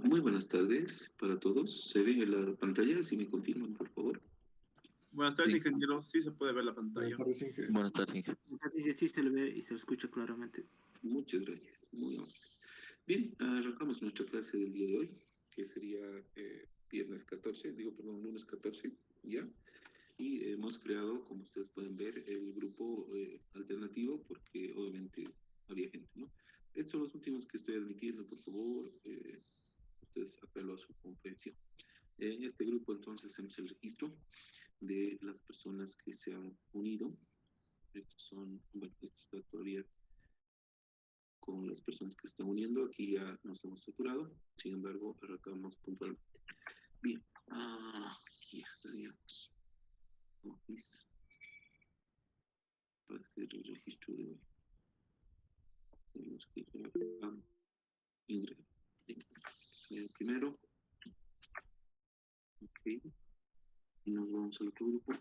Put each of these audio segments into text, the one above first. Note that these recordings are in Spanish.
Muy buenas tardes para todos. ¿Se ve en la pantalla? Si me confirman, por favor. Buenas tardes, Sí. ingeniero. Sí se puede ver la pantalla. Buenas tardes, Inge. Buenas tardes, Inge. Sí se le ve y se escucha claramente. Muchas gracias. Muy amables. Bien, arrancamos nuestra clase del día de hoy, que sería lunes 14, ¿ya? Y hemos creado, como ustedes pueden ver, el grupo alternativo, porque obviamente había gente, ¿no? Estos son los últimos que estoy admitiendo, por favor. Ustedes apelo a su comprensión. En este grupo entonces hacemos el registro de las personas que se han unido. Estos son, bueno, esto está todavía con las personas que se están uniendo. Aquí ya nos hemos saturado, sin embargo, arrancamos puntualmente. Bien, aquí estaríamos. Office. Para hacer el registro de hoy. Tenemos que ir a Ingrid. Primero. Ok. Y nos vamos al otro grupo.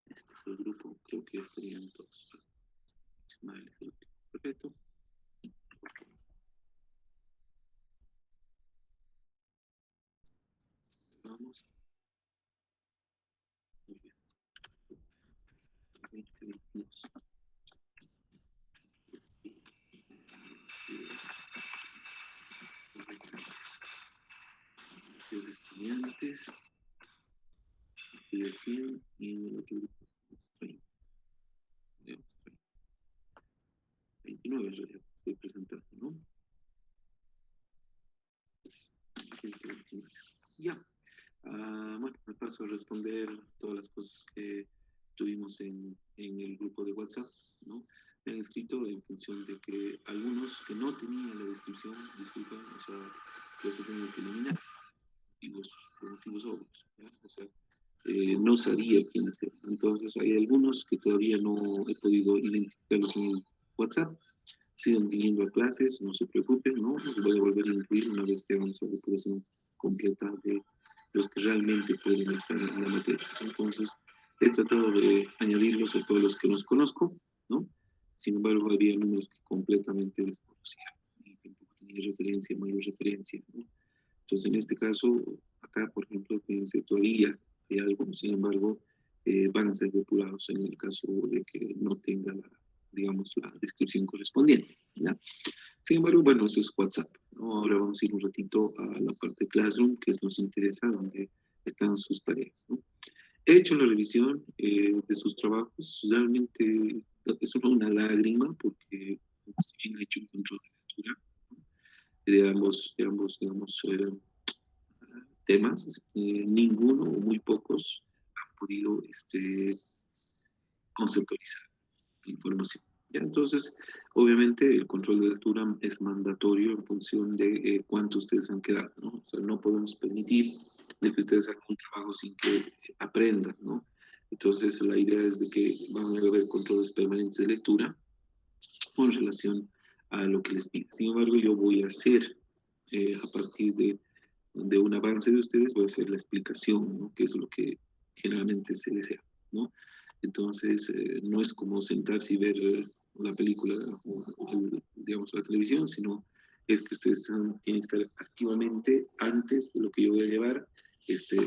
Este es el grupo, creo que ya estarían todos. Ismael es el último. Perfecto. Vamos. 2022. De estudiantes, afiliación y en el otro grupo 30. 29 en realidad estoy presentando, ¿no? 129. Ya. Bueno, me paso a responder todas las cosas que tuvimos en el grupo de WhatsApp, ¿no? Me han escrito en función de que algunos que no tenían la descripción, disculpen, o sea, yo se tengo que eliminar por motivos obvios, ¿ya? O sea, no sabía quiénes eran. Entonces, hay algunos que todavía no he podido identificarlos en WhatsApp. Sigan viniendo a clases, no se preocupen, ¿no? Los voy a volver a incluir una vez que hagamos la depuración completa de los que realmente pueden estar en la materia. Entonces, he tratado de añadirlos a todos los que los conozco, ¿no? Sin embargo, había números que completamente desconocía y tampoco tenía referencia, mayor referencia, ¿no? Entonces, en este caso, acá, por ejemplo, fíjense, todavía hay algo, sin embargo, van a ser depurados en el caso de que no tenga digamos, la descripción correspondiente, ¿ya? Sin embargo, bueno, eso es WhatsApp, ¿no? Ahora vamos a ir un ratito a la parte Classroom, que nos interesa, donde están sus tareas, ¿no? He hecho la revisión de sus trabajos, realmente es solo una lágrima, porque si bien he hecho un control de lectura, ¿no? de ambos digamos, temas, ninguno o muy pocos han podido conceptualizar la información. ¿Ya? Entonces, obviamente, el control de lectura es mandatorio en función de cuánto ustedes han quedado, ¿no? O sea, no podemos permitir de que ustedes hagan un trabajo sin que aprendan, ¿no? Entonces, la idea es de que van a haber controles permanentes de lectura con relación a lo que les pida. Sin embargo, yo voy a hacer, a partir de un avance de ustedes, voy a hacer la explicación, ¿no? Que es lo que generalmente se desea, ¿no? Entonces, no es como sentarse y ver la película o digamos, la televisión, sino es que ustedes tienen que estar activamente antes de lo que yo voy a llevar,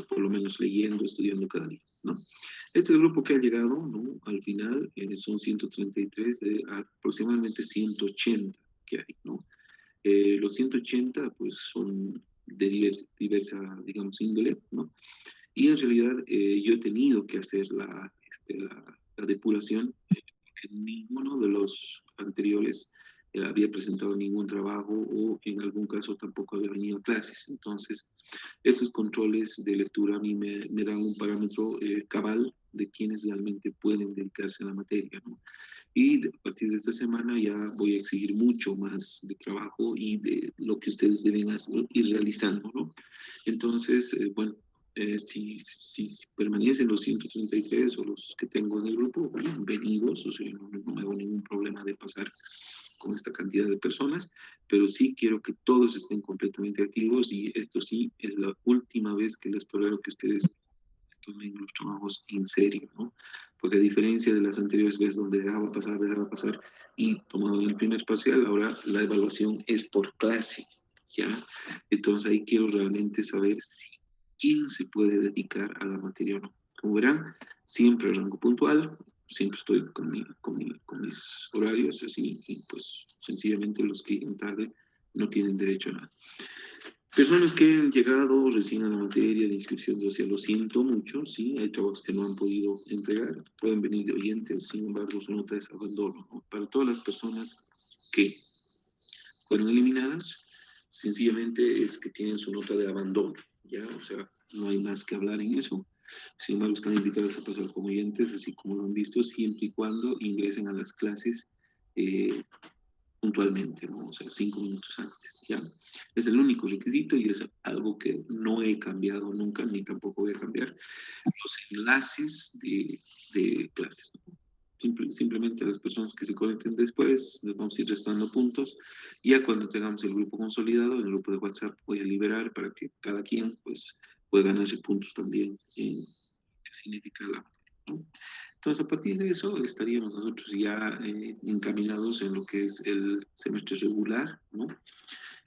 por lo menos leyendo, estudiando cada día, ¿no? Este es el grupo que ha llegado, ¿no? Al final son 133 de aproximadamente 180 que hay, ¿no? Los 180 pues son de diversa, digamos, índole, ¿no? Y en realidad yo he tenido que hacer la depuración, porque ninguno de los anteriores había presentado ningún trabajo o en algún caso tampoco había venido a clases. Entonces, esos controles de lectura a mí me dan un parámetro cabal de quienes realmente pueden dedicarse a la materia, ¿no? Y a partir de esta semana ya voy a exigir mucho más de trabajo y de lo que ustedes deben hacer, ir realizando, ¿no? Entonces, bueno, si permanecen los 133 o los que tengo en el grupo, bienvenidos, o sea, no me hago ningún problema de pasar con esta cantidad de personas, pero sí quiero que todos estén completamente activos y esto sí es la última vez que les tolero que ustedes tomen los trabajos en serio, ¿no? Porque a diferencia de las anteriores veces donde dejaba pasar y tomaban el primer parcial, ahora la evaluación es por clase, ¿ya? Entonces ahí quiero realmente saber si quién se puede dedicar a la materia o no. Como verán, siempre rango puntual, siempre estoy con mis horarios, así, y pues sencillamente los que llegan tarde no tienen derecho a nada. Personas que han llegado recién a la materia de inscripción social, lo siento mucho, sí, hay trabajos que no han podido entregar, pueden venir de oyentes, sin embargo su nota es abandono, ¿no? Para todas las personas que fueron eliminadas, sencillamente es que tienen su nota de abandono, ¿ya? O sea, no hay más que hablar en eso. Sin embargo, están invitadas a pasar como oyentes, así como lo han visto, siempre y cuando ingresen a las clases puntualmente, ¿no? O sea, 5 minutos antes, ¿ya? Es el único requisito y es algo que no he cambiado nunca, ni tampoco voy a cambiar. Los enlaces de clases, ¿no? Simplemente las personas que se conecten después, les vamos a ir restando puntos. Ya cuando tengamos el grupo consolidado, el grupo de WhatsApp voy a liberar para que cada quien pues, pueda ganarse puntos también en qué significa la materia, ¿no? Entonces, a partir de eso, estaríamos nosotros ya encaminados en lo que es el semestre regular, ¿no?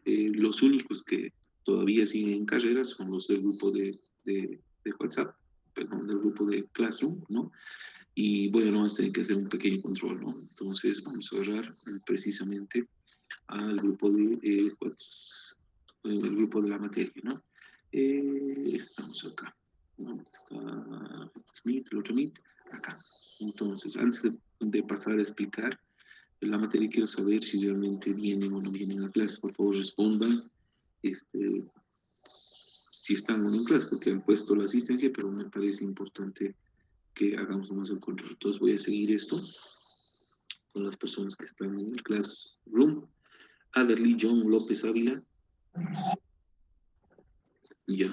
Los únicos que todavía siguen en carrera son los del grupo de WhatsApp, perdón, del grupo de Classroom, ¿no? Y bueno, vamos a tener que hacer un pequeño control, ¿no? Entonces vamos a agarrar precisamente al grupo de WhatsApp, el grupo de la materia, ¿no? Estamos acá, ¿no? Este es Meet, el otro Meet, acá. Entonces, antes de pasar a explicar la materia, quiero saber si realmente vienen o no vienen a clase. Por favor, respondan si están o no en clase, porque han puesto la asistencia, pero me parece importante que hagamos más el control. Entonces voy a seguir esto con las personas que están en el classroom. Aderly John López Ávila. Ya.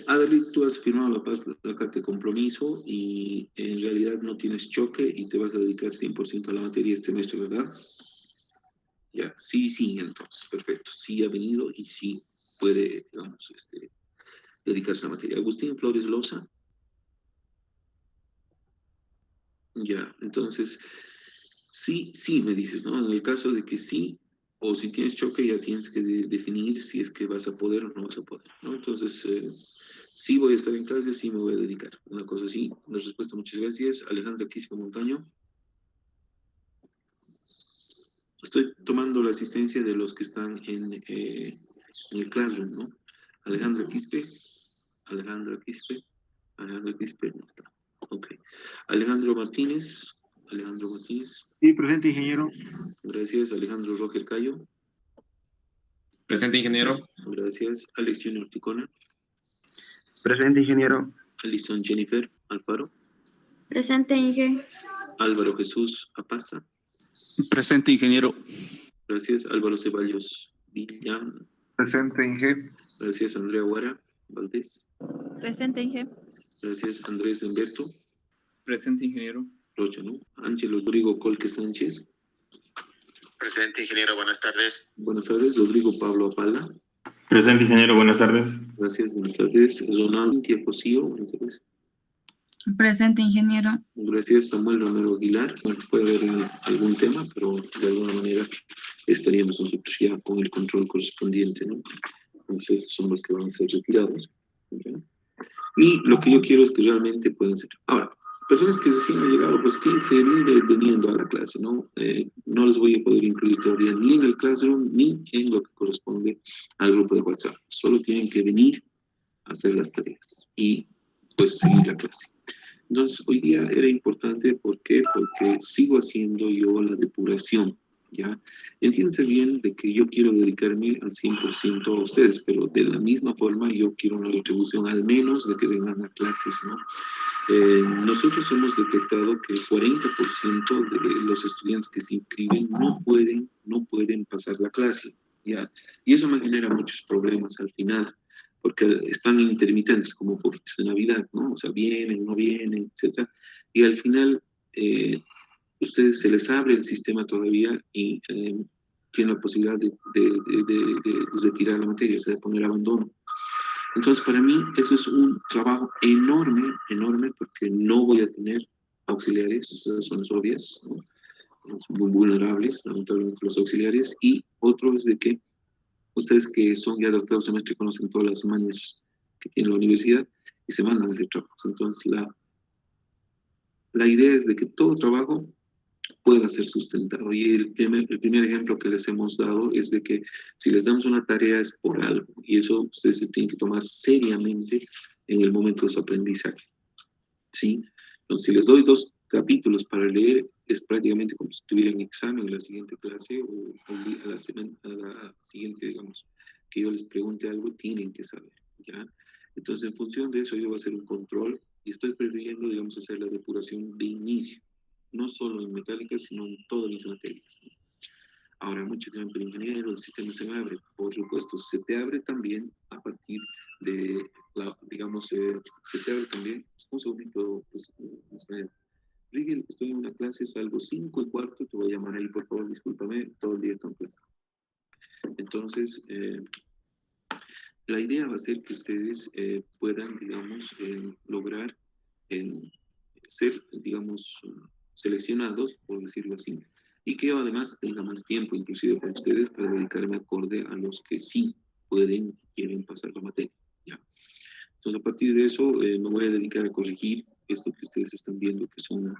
Aderly, tú has firmado la carta de compromiso y en realidad no tienes choque y te vas a dedicar 100% a la materia este semestre, ¿verdad? Ya, sí, entonces, perfecto. Sí ha venido y sí puede, digamos, dedicarse a la materia. Agustín Flores Loza. Ya, entonces, sí, me dices, ¿no? En el caso de que sí, o si tienes choque, ya tienes que definir si es que vas a poder o no vas a poder, ¿no? Entonces, sí voy a estar en clase, sí me voy a dedicar. Una cosa así, una respuesta, muchas gracias. Alejandra Quispe Montaño. Estoy tomando la asistencia de los que están en el classroom, ¿no? Alejandra Quispe, no está. Ok. Alejandro Martínez. Sí, presente, ingeniero. Gracias. Alejandro Roger Cayo. Presente, ingeniero. Gracias. Alex Junior Ticona. Presente, ingeniero. Alison Jennifer Alfaro. Presente, Inge. Álvaro Jesús Apaza. Presente, ingeniero. Gracias. Álvaro Ceballos Villan. Presente, Inge. Gracias. Andrea Guara Valdés. Presente, Inge. Gracias. Andrés Humberto Presente, ingeniero. Rocha, ¿no? Ángel Rodrigo Colque Sánchez. Presente, ingeniero, buenas tardes. Buenas tardes. Rodrigo Pablo Apala. Presente, ingeniero, buenas tardes. Gracias, buenas tardes. Ronaldo Cosío, buenas tardes. Presente, ingeniero. Gracias, Samuel Romero Aguilar. Bueno, puede haber algún tema, pero de alguna manera estaríamos nosotros ya con el control correspondiente, ¿no? Entonces son los que van a ser retirados. ¿Okay? Y lo que yo quiero es que realmente puedan ser. Ahora, personas que recién han llegado, pues tienen que seguir viniendo a la clase, ¿no? No les voy a poder incluir todavía ni en el classroom ni en lo que corresponde al grupo de WhatsApp. Solo tienen que venir a hacer las tareas y pues seguir la clase. Entonces, hoy día era importante, ¿por qué? Porque sigo haciendo yo la depuración, ¿ya? Entiéndanse bien de que yo quiero dedicarme al 100% a ustedes, pero de la misma forma yo quiero una retribución al menos de que vengan a clases, ¿no? Nosotros hemos detectado que el 40% de los estudiantes que se inscriben no pueden pasar la clase, ¿ya? Y eso me genera muchos problemas al final, porque están intermitentes como foquitos de Navidad, ¿no? O sea, vienen, no vienen, etc. Y al final, ustedes se les abre el sistema todavía y tienen la posibilidad de retirar la materia, o sea, de poner abandono. Entonces, para mí, eso es un trabajo enorme, porque no voy a tener auxiliares, esas son las obvias, ¿no? Muy vulnerables, lamentablemente, los auxiliares. Y otro es de que Ustedes que son ya de octavo semestre conocen todas las mañas que tiene la universidad y se mandan a hacer trabajos. Entonces, la idea es de que todo trabajo pueda ser sustentado. Y el primer ejemplo que les hemos dado es de que si les damos una tarea es por algo, y eso ustedes se tienen que tomar seriamente en el momento de su aprendizaje. ¿Sí? Entonces, si les doy 2 capítulos para leer, es prácticamente como si tuvieran examen en la siguiente clase o a la siguiente, digamos, que yo les pregunte algo, tienen que saber, ¿ya? Entonces, en función de eso, yo voy a hacer un control y estoy prefiriendo, digamos, hacer la depuración de inicio, no solo en metálica, sino en todas mis materias, ¿no? Ahora, muchos dirán, pero ingeniero, el sistema se me abre. Por supuesto, se te abre también a partir de, digamos, se te abre también, un segundito, pues, Rigel, estoy en una clase, salgo 5:15, te voy a llamar ahí, por favor, discúlpame, todo el día está en clase. Entonces, la idea va a ser que ustedes puedan, digamos, lograr ser, digamos, seleccionados, por decirlo así, y que yo además tenga más tiempo, inclusive para ustedes, para dedicarme acorde a los que sí pueden y quieren pasar la materia, ¿ya? Entonces, a partir de eso, me voy a dedicar a corregir esto que ustedes están viendo, que son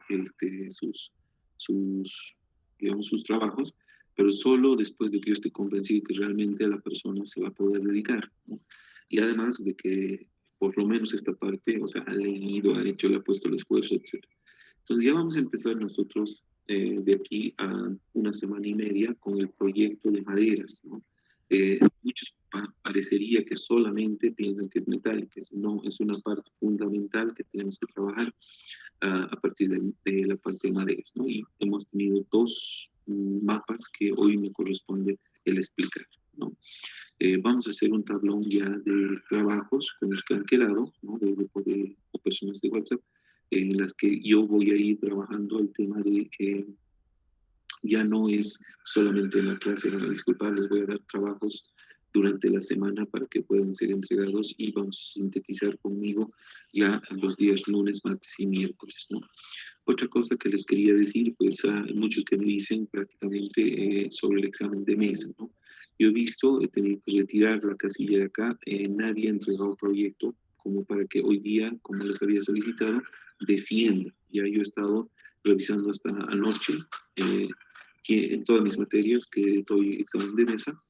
digamos, sus trabajos, pero solo después de que yo esté convencido que realmente a la persona se va a poder dedicar, ¿no? Y además de que por lo menos esta parte, o sea, ha leído, ha hecho, le ha puesto el esfuerzo, etc. Entonces ya vamos a empezar nosotros de aquí a 1 semana y media con el proyecto de maderas, ¿no? Muchos parecería que solamente piensan que es metálica, no, es una parte fundamental que tenemos que trabajar a partir de la parte de maderas, ¿no? Y hemos tenido 2 mapas que hoy me corresponde el explicar, ¿no? Vamos a hacer un tablón ya de trabajos con los que han quedado, ¿no? De grupo o personas de WhatsApp, en las que yo voy a ir trabajando el tema de que ya no es solamente en la clase, van a disculpar, les voy a dar trabajos durante la semana para que puedan ser entregados y vamos a sintetizar conmigo ya los días lunes, martes y miércoles, ¿no? Otra cosa que les quería decir, pues hay muchos que me dicen prácticamente sobre el examen de mesa, ¿no? Yo he visto, he tenido que retirar la casilla de acá, nadie ha entregado proyecto como para que hoy día, como les había solicitado, defienda. Ya yo he estado revisando hasta anoche que en todas mis materias que doy examen de mesa,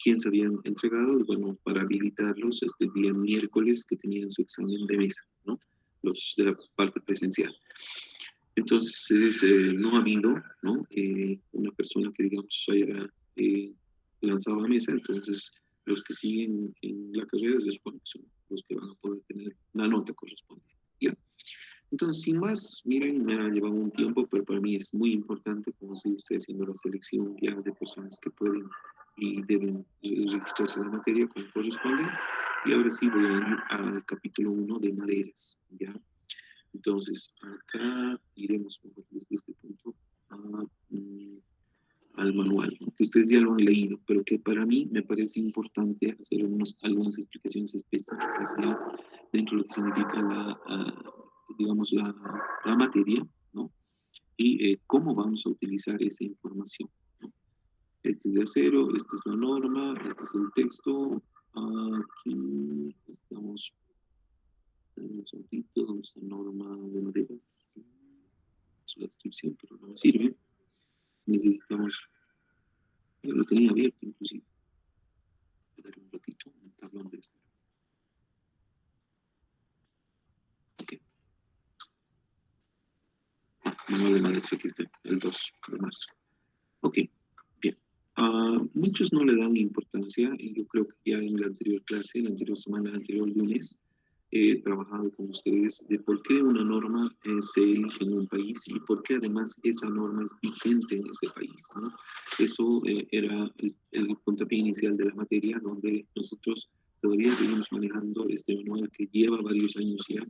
quién se habían entregado, bueno, para habilitarlos este día miércoles que tenían su examen de mesa, ¿no? Los de la parte presencial. Entonces, no ha habido, ¿no? Una persona que, digamos, haya lanzado a mesa, entonces los que siguen en la carrera se supone que son los que van a poder tener la nota correspondiente, ¿ya? Entonces, sin más, miren, me ha llevado un tiempo, pero para mí es muy importante, como si estoy haciendo la selección ya de personas que pueden y deben registrarse en la materia como corresponde. Y ahora sí voy a ir al capítulo 1 de maderas, ¿ya? Entonces, acá iremos desde este punto al manual, ¿no? Que ustedes ya lo han leído, pero que para mí me parece importante hacer algunas explicaciones específicas ya dentro de lo que significa digamos, la materia, ¿no? Y cómo vamos a utilizar esa información, ¿no? Este es de acero, esta es la norma, este es el texto, aquí estamos, un segundito, donde está la norma de maderas, es la descripción, pero no me sirve, necesitamos, yo lo tenía abierto inclusive, voy a dar un ratito, un tablón de este. Ok. Manual de maderas, aquí está, el 2 de marzo. Ok, bien. Muchos no le dan importancia y yo creo que ya en la anterior clase, en la anterior semana, el anterior lunes, he trabajado con ustedes de por qué una norma se elige en un país y por qué además esa norma es vigente en ese país, ¿no? Eso era el puntapié inicial de la materia, donde nosotros todavía seguimos manejando este manual que lleva varios años ya,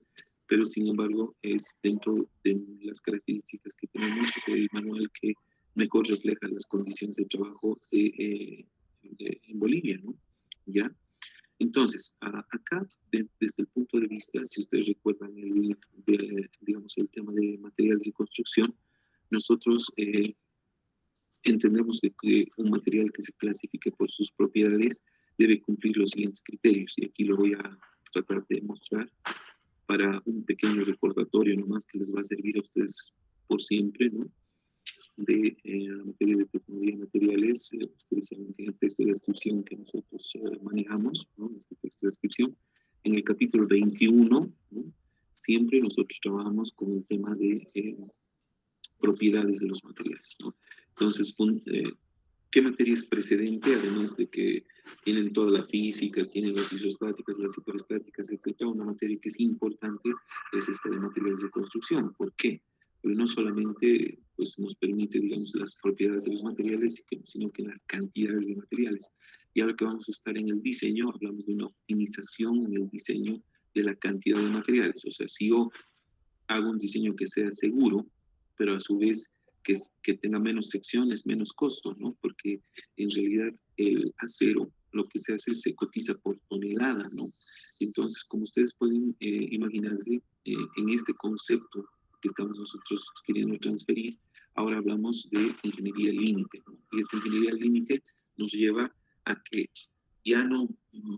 pero sin embargo es dentro de las características que tenemos el manual que mejor refleja las condiciones de trabajo en Bolivia, ¿no? ¿Ya? Entonces, acá, desde el punto de vista, si ustedes recuerdan digamos, el tema de materiales de construcción, nosotros entendemos que un material que se clasifique por sus propiedades debe cumplir los siguientes criterios, y aquí lo voy a tratar de mostrar para un pequeño recordatorio nomás que les va a servir a ustedes por siempre, ¿no? De la materia de tecnología de materiales. Ustedes saben que en el texto de descripción que nosotros manejamos, ¿no? Este texto de descripción, en el capítulo 21, ¿no? Siempre nosotros trabajamos con el tema de propiedades de los materiales, ¿no? Entonces, ¿qué materia es precedente? Además de que tienen toda la física, tienen las isostáticas, las hiperestáticas, etcétera. Una materia que es importante es esta de materiales de construcción. ¿Por qué? Porque no solamente pues, nos permite, digamos, las propiedades de los materiales, sino que las cantidades de materiales. Y ahora que vamos a estar en el diseño, hablamos de una optimización en el diseño de la cantidad de materiales. O sea, si yo hago un diseño que sea seguro, pero a su vez que tenga menos secciones, menos costo, ¿no? Porque en realidad el acero lo que se hace es se cotiza por tonelada, ¿no? Entonces, como ustedes pueden imaginarse, en este concepto que estamos nosotros queriendo transferir, ahora hablamos de ingeniería límite, ¿no? Y esta ingeniería límite nos lleva a que ya no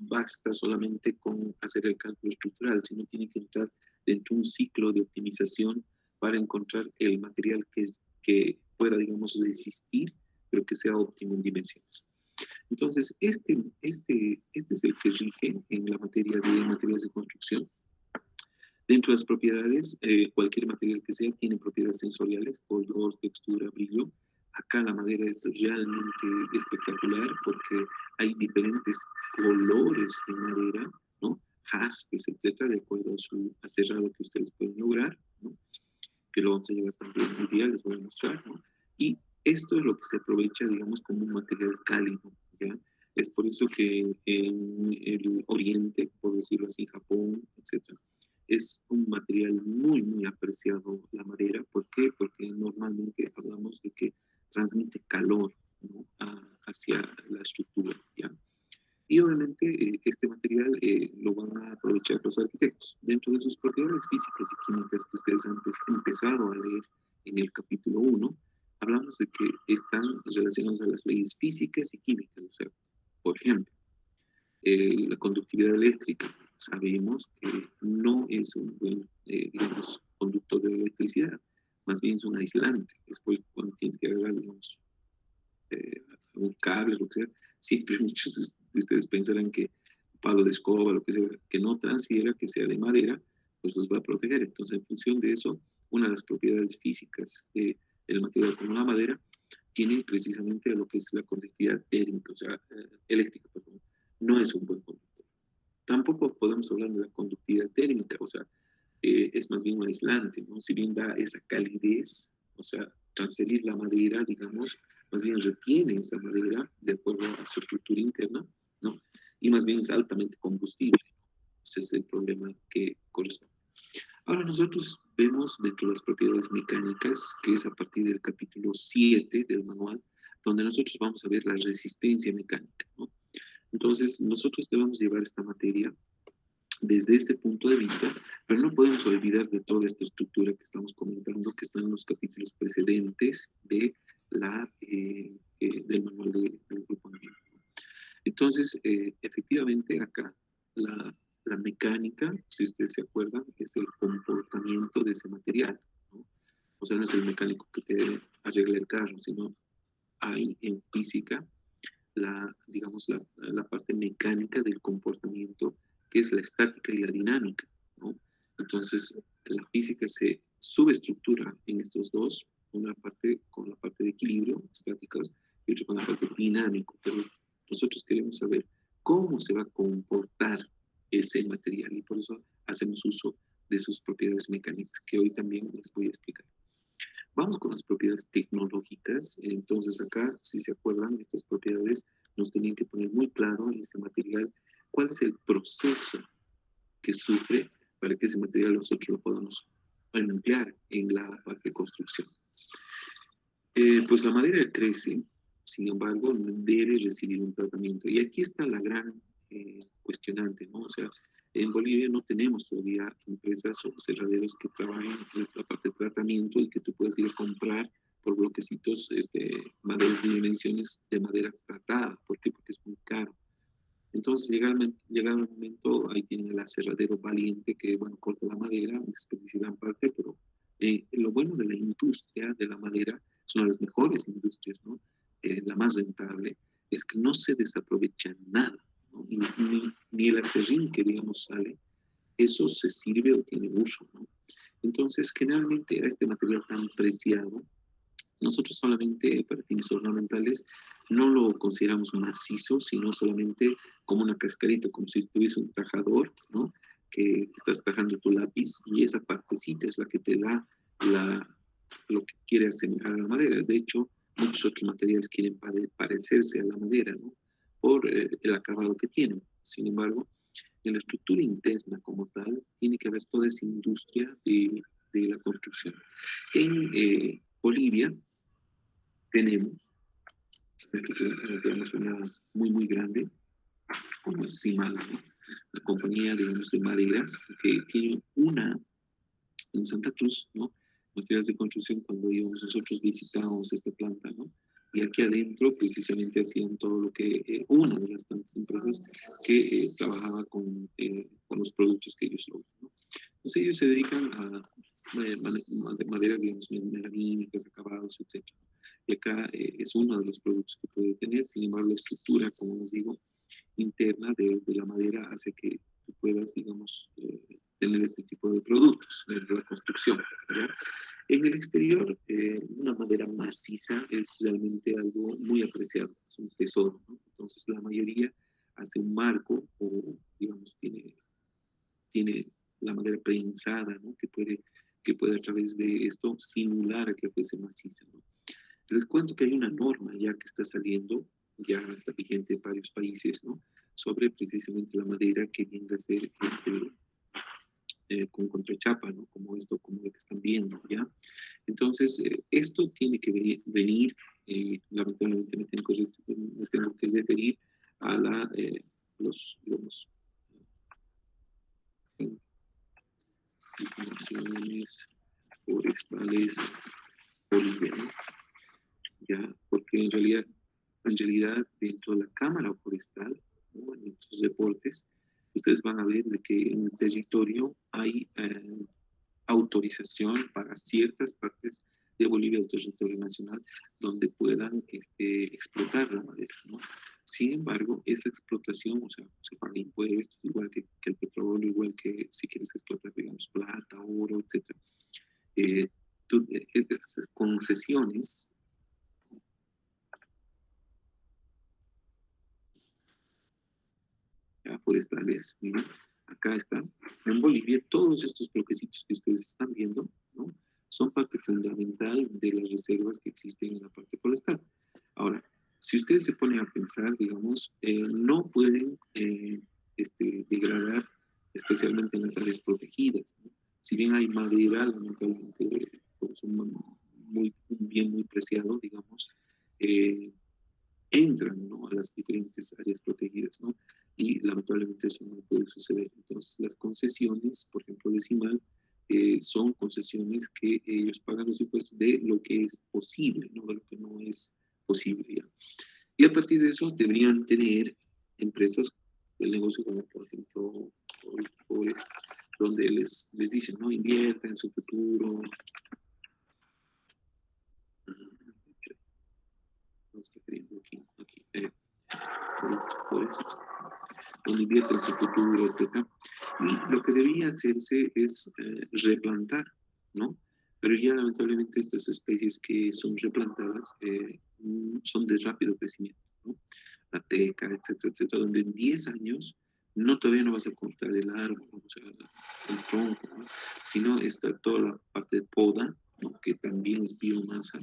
basta solamente con hacer el cálculo estructural, sino tiene que entrar dentro de un ciclo de optimización para encontrar el material que pueda, digamos, resistir, pero que sea óptimo en dimensiones. Entonces, este es el que rige en la materia de materiales de construcción. Dentro de las propiedades, cualquier material que sea tiene propiedades sensoriales, color, textura, brillo. Acá la madera es realmente espectacular porque hay diferentes colores de madera, ¿no? Jaspes, etcétera, de acuerdo a su aserrado que ustedes pueden lograr, ¿no? Que lo vamos a llevar también hoy día, les voy a mostrar, ¿no? Y esto es lo que se aprovecha, digamos, como un material cálido, ¿ya? Es por eso que en el Oriente, por decirlo así, Japón, etcétera, es un material muy, muy apreciado la madera. ¿Por qué? Porque normalmente hablamos de que transmite calor, ¿no? Hacia la estructura, ¿ya? Y obviamente este material lo van a aprovechar los arquitectos. Dentro de sus propiedades físicas y químicas que ustedes han empezado a leer en el capítulo 1, hablamos de que están relacionados a las leyes físicas y químicas. O sea, por ejemplo, la conductividad eléctrica. Sabemos que no es un buen, digamos, conductor de electricidad, más bien es un aislante. Después, cuando tienes que agarrar, digamos, un cable, lo que sea, siempre muchos de ustedes pensarán que un palo de escoba, lo que sea, que no transfiera, que sea de madera, pues los va a proteger. Entonces, en función de eso, una de las propiedades físicas del material como la madera tiene precisamente a lo que es la conductividad térmica, o sea, eléctrica, perdón. No es un buen conductor. Tampoco podemos hablar de la conductividad térmica, o sea, es más bien un aislante, ¿no? Si bien da esa calidez, o sea, transferir la madera, digamos, más bien retiene esa madera de acuerdo a su estructura interna, ¿no? Y más bien es altamente combustible. Ese es el problema que corresponde. Ahora nosotros vemos dentro de las propiedades mecánicas, que es a partir del capítulo 7 del manual, donde nosotros vamos a ver la resistencia mecánica, ¿no? Entonces, nosotros debemos llevar esta materia desde este punto de vista, pero no podemos olvidar de toda esta estructura que estamos comentando, que está en los capítulos precedentes de del manual del grupo amigo. Entonces, efectivamente, acá la mecánica, si ustedes se acuerdan, es el comportamiento de ese material, ¿no? O sea, no es el mecánico que te arregla el carro, sino hay en física digamos, la parte mecánica del comportamiento, que es la estática y la dinámica, ¿no? Entonces, la física se subestructura en estos dos, una parte con la parte de equilibrio, estáticos, y otra con la parte dinámico, pero nosotros queremos saber cómo se va a comportar ese material, y por eso hacemos uso de sus propiedades mecánicas, que hoy también les voy a explicar. Vamos con las propiedades tecnológicas. Entonces acá, si se acuerdan, estas propiedades nos tenían que poner muy claro en este material cuál es el proceso que sufre para que ese material nosotros lo podamos emplear en la parte de construcción. Pues la madera crece, sin embargo, debe recibir un tratamiento. Y aquí está la gran cuestionante, ¿no? O sea, en Bolivia no tenemos todavía empresas o cerraderos que trabajen en la parte de tratamiento y que tú puedas ir a comprar por bloquecitos maderas de dimensiones de madera tratada. ¿Por qué? Porque es muy caro. Entonces llega el momento, ahí tienen el aserradero Valiente, que bueno, corta la madera, desperdicia gran parte, pero lo bueno de la industria de la madera, es una de las mejores industrias, ¿no? La más rentable, es que no se desaprovecha nada, ¿no? Ni el acerrín que digamos sale, eso se sirve o tiene uso, ¿no? Entonces, generalmente a este material tan preciado, nosotros solamente para fines ornamentales no lo consideramos macizo, sino solamente como una cascarita, como si tuviese un tajador, ¿no? Que estás tajando tu lápiz y esa partecita es la que te da lo que quiere asemejar a la madera. De hecho, muchos otros materiales quieren parecerse a la madera, ¿no? Por el acabado que tienen. Sin embargo, en la estructura interna como tal, tiene que haber toda esa industria de la construcción. En Bolivia tenemos una muy, muy grande, como es Simal, ¿no? La compañía, digamos, de maderas, que tiene una en Santa Cruz, ¿no? Materiales de construcción, cuando íbamos nosotros visitamos esta planta, ¿no? Y aquí adentro precisamente hacían todo lo que, una de las tantas empresas que trabajaba con los productos que ellos logran, ¿no? Entonces ellos se dedican a maderas, digamos, melamínicas, acabados, etc. Y acá es uno de los productos que puede tener, sin embargo la estructura, como les digo, interna de la madera hace que tú puedas, digamos, tener este tipo de productos de la construcción, ¿ya? En el exterior, una madera maciza es realmente algo muy apreciado, es un tesoro, ¿no? Entonces la mayoría hace un marco o, digamos, tiene la madera prensada, ¿no? Que puede a través de esto simular a que fuese maciza, ¿no? Les cuento que hay una norma ya que está saliendo, ya está vigente en varios países, ¿no? Sobre precisamente la madera que viene a ser con contrachapa, ¿no? Como esto, como lo que están viendo, ¿ya? Entonces, esto tiene que venir, lamentablemente me tengo que referir a los forestales bolivianos, ¿ya? Porque en realidad dentro de la Cámara Forestal, ¿no? En estos deportes, ustedes van a ver de que en el territorio hay autorización para ciertas partes de Bolivia, del territorio nacional, donde puedan explotar la madera, ¿no? Sin embargo, esa explotación, o sea, se paga impuestos, igual que el petróleo, igual que si quieres explotar, digamos, plata, oro, etc. Estas concesiones forestales, miren, acá están. En Bolivia, todos estos bloquecitos que ustedes están viendo, ¿no? Son parte fundamental de las reservas que existen en la parte forestal. Ahora, si ustedes se ponen a pensar, digamos, no pueden degradar, especialmente en las áreas protegidas, ¿no? Si bien hay madera, lamentablemente, pues, un bien muy preciado, digamos, entran, ¿no? A las diferentes áreas protegidas, ¿no? Y lamentablemente eso no puede suceder. Entonces, las concesiones, por ejemplo, de CIMAL, son concesiones que ellos pagan los impuestos de lo que es posible, no de lo que no es posible, ¿ya? Y a partir de eso deberían tener empresas del negocio como, por ejemplo, Forest, donde les dicen, no, invierta en su futuro. No está queriendo aquí. Donde invierte en su futuro, etc. Y lo que debería hacerse es replantar, ¿no? Pero ya lamentablemente estas especies que son replantadas son de rápido crecimiento, ¿no? La teca, etcétera, etcétera, donde en 10 años todavía no vas a cortar el árbol, o sea, el tronco, ¿no? Sino está toda la parte de poda, ¿no? Que también es biomasa,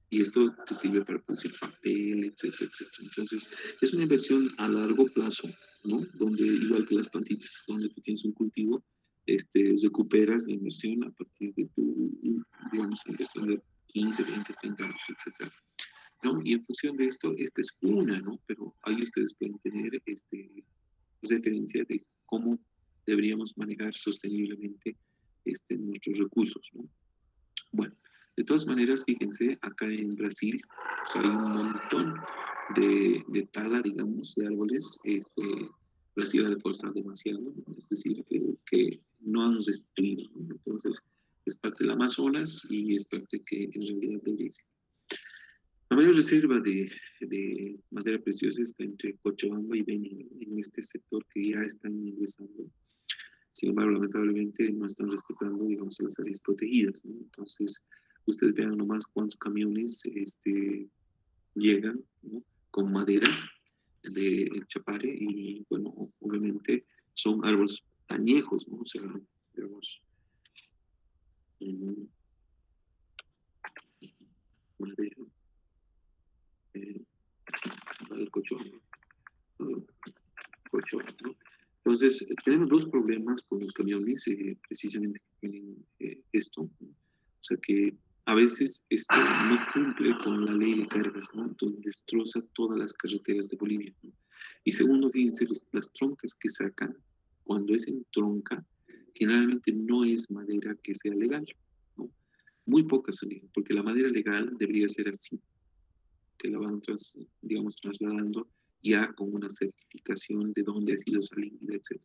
y esto te sirve para producir papel, etcétera, etcétera. Entonces, es una inversión a largo plazo, ¿no? Donde, igual que las plantitas, donde tú tienes un cultivo, recuperas la inversión a partir de tu, digamos, inversión de 15, 20, 30 años, etcétera, ¿no? Y en función de esto, esta es una, ¿no? Pero ahí ustedes pueden tener referencia de cómo deberíamos manejar sosteniblemente nuestros recursos, ¿no? Bueno, de todas maneras, fíjense, acá en Brasil hay un montón de tala, digamos, de árboles, Brasil ha deforestado demasiado, ¿no? Es decir, que no han destruido, ¿no? Entonces, es parte del Amazonas y es parte que en realidad debería ser. La mayor reserva de madera preciosa está entre Cochabamba y Beni, en este sector que ya están ingresando. Sin embargo, lamentablemente no están respetando, digamos, las áreas protegidas, ¿no? Entonces, ustedes vean nomás cuántos camiones llegan, ¿no? Con madera de Chapare y, bueno, obviamente son árboles añejos, ¿no? O sea, digamos, madera, el Cochabamba, ¿no? Entonces, tenemos dos problemas con los camiones, precisamente que tienen esto, ¿no? O sea que a veces esto no cumple con la ley de cargas, ¿no? Entonces destroza todas las carreteras de Bolivia, ¿no? Y segundo, fíjense, las troncas que sacan, cuando es en tronca, generalmente no es madera que sea legal, ¿no? Muy pocas son, porque la madera legal debería ser así, que la van, digamos, trasladando ya con una certificación de dónde ha sido salida, etc.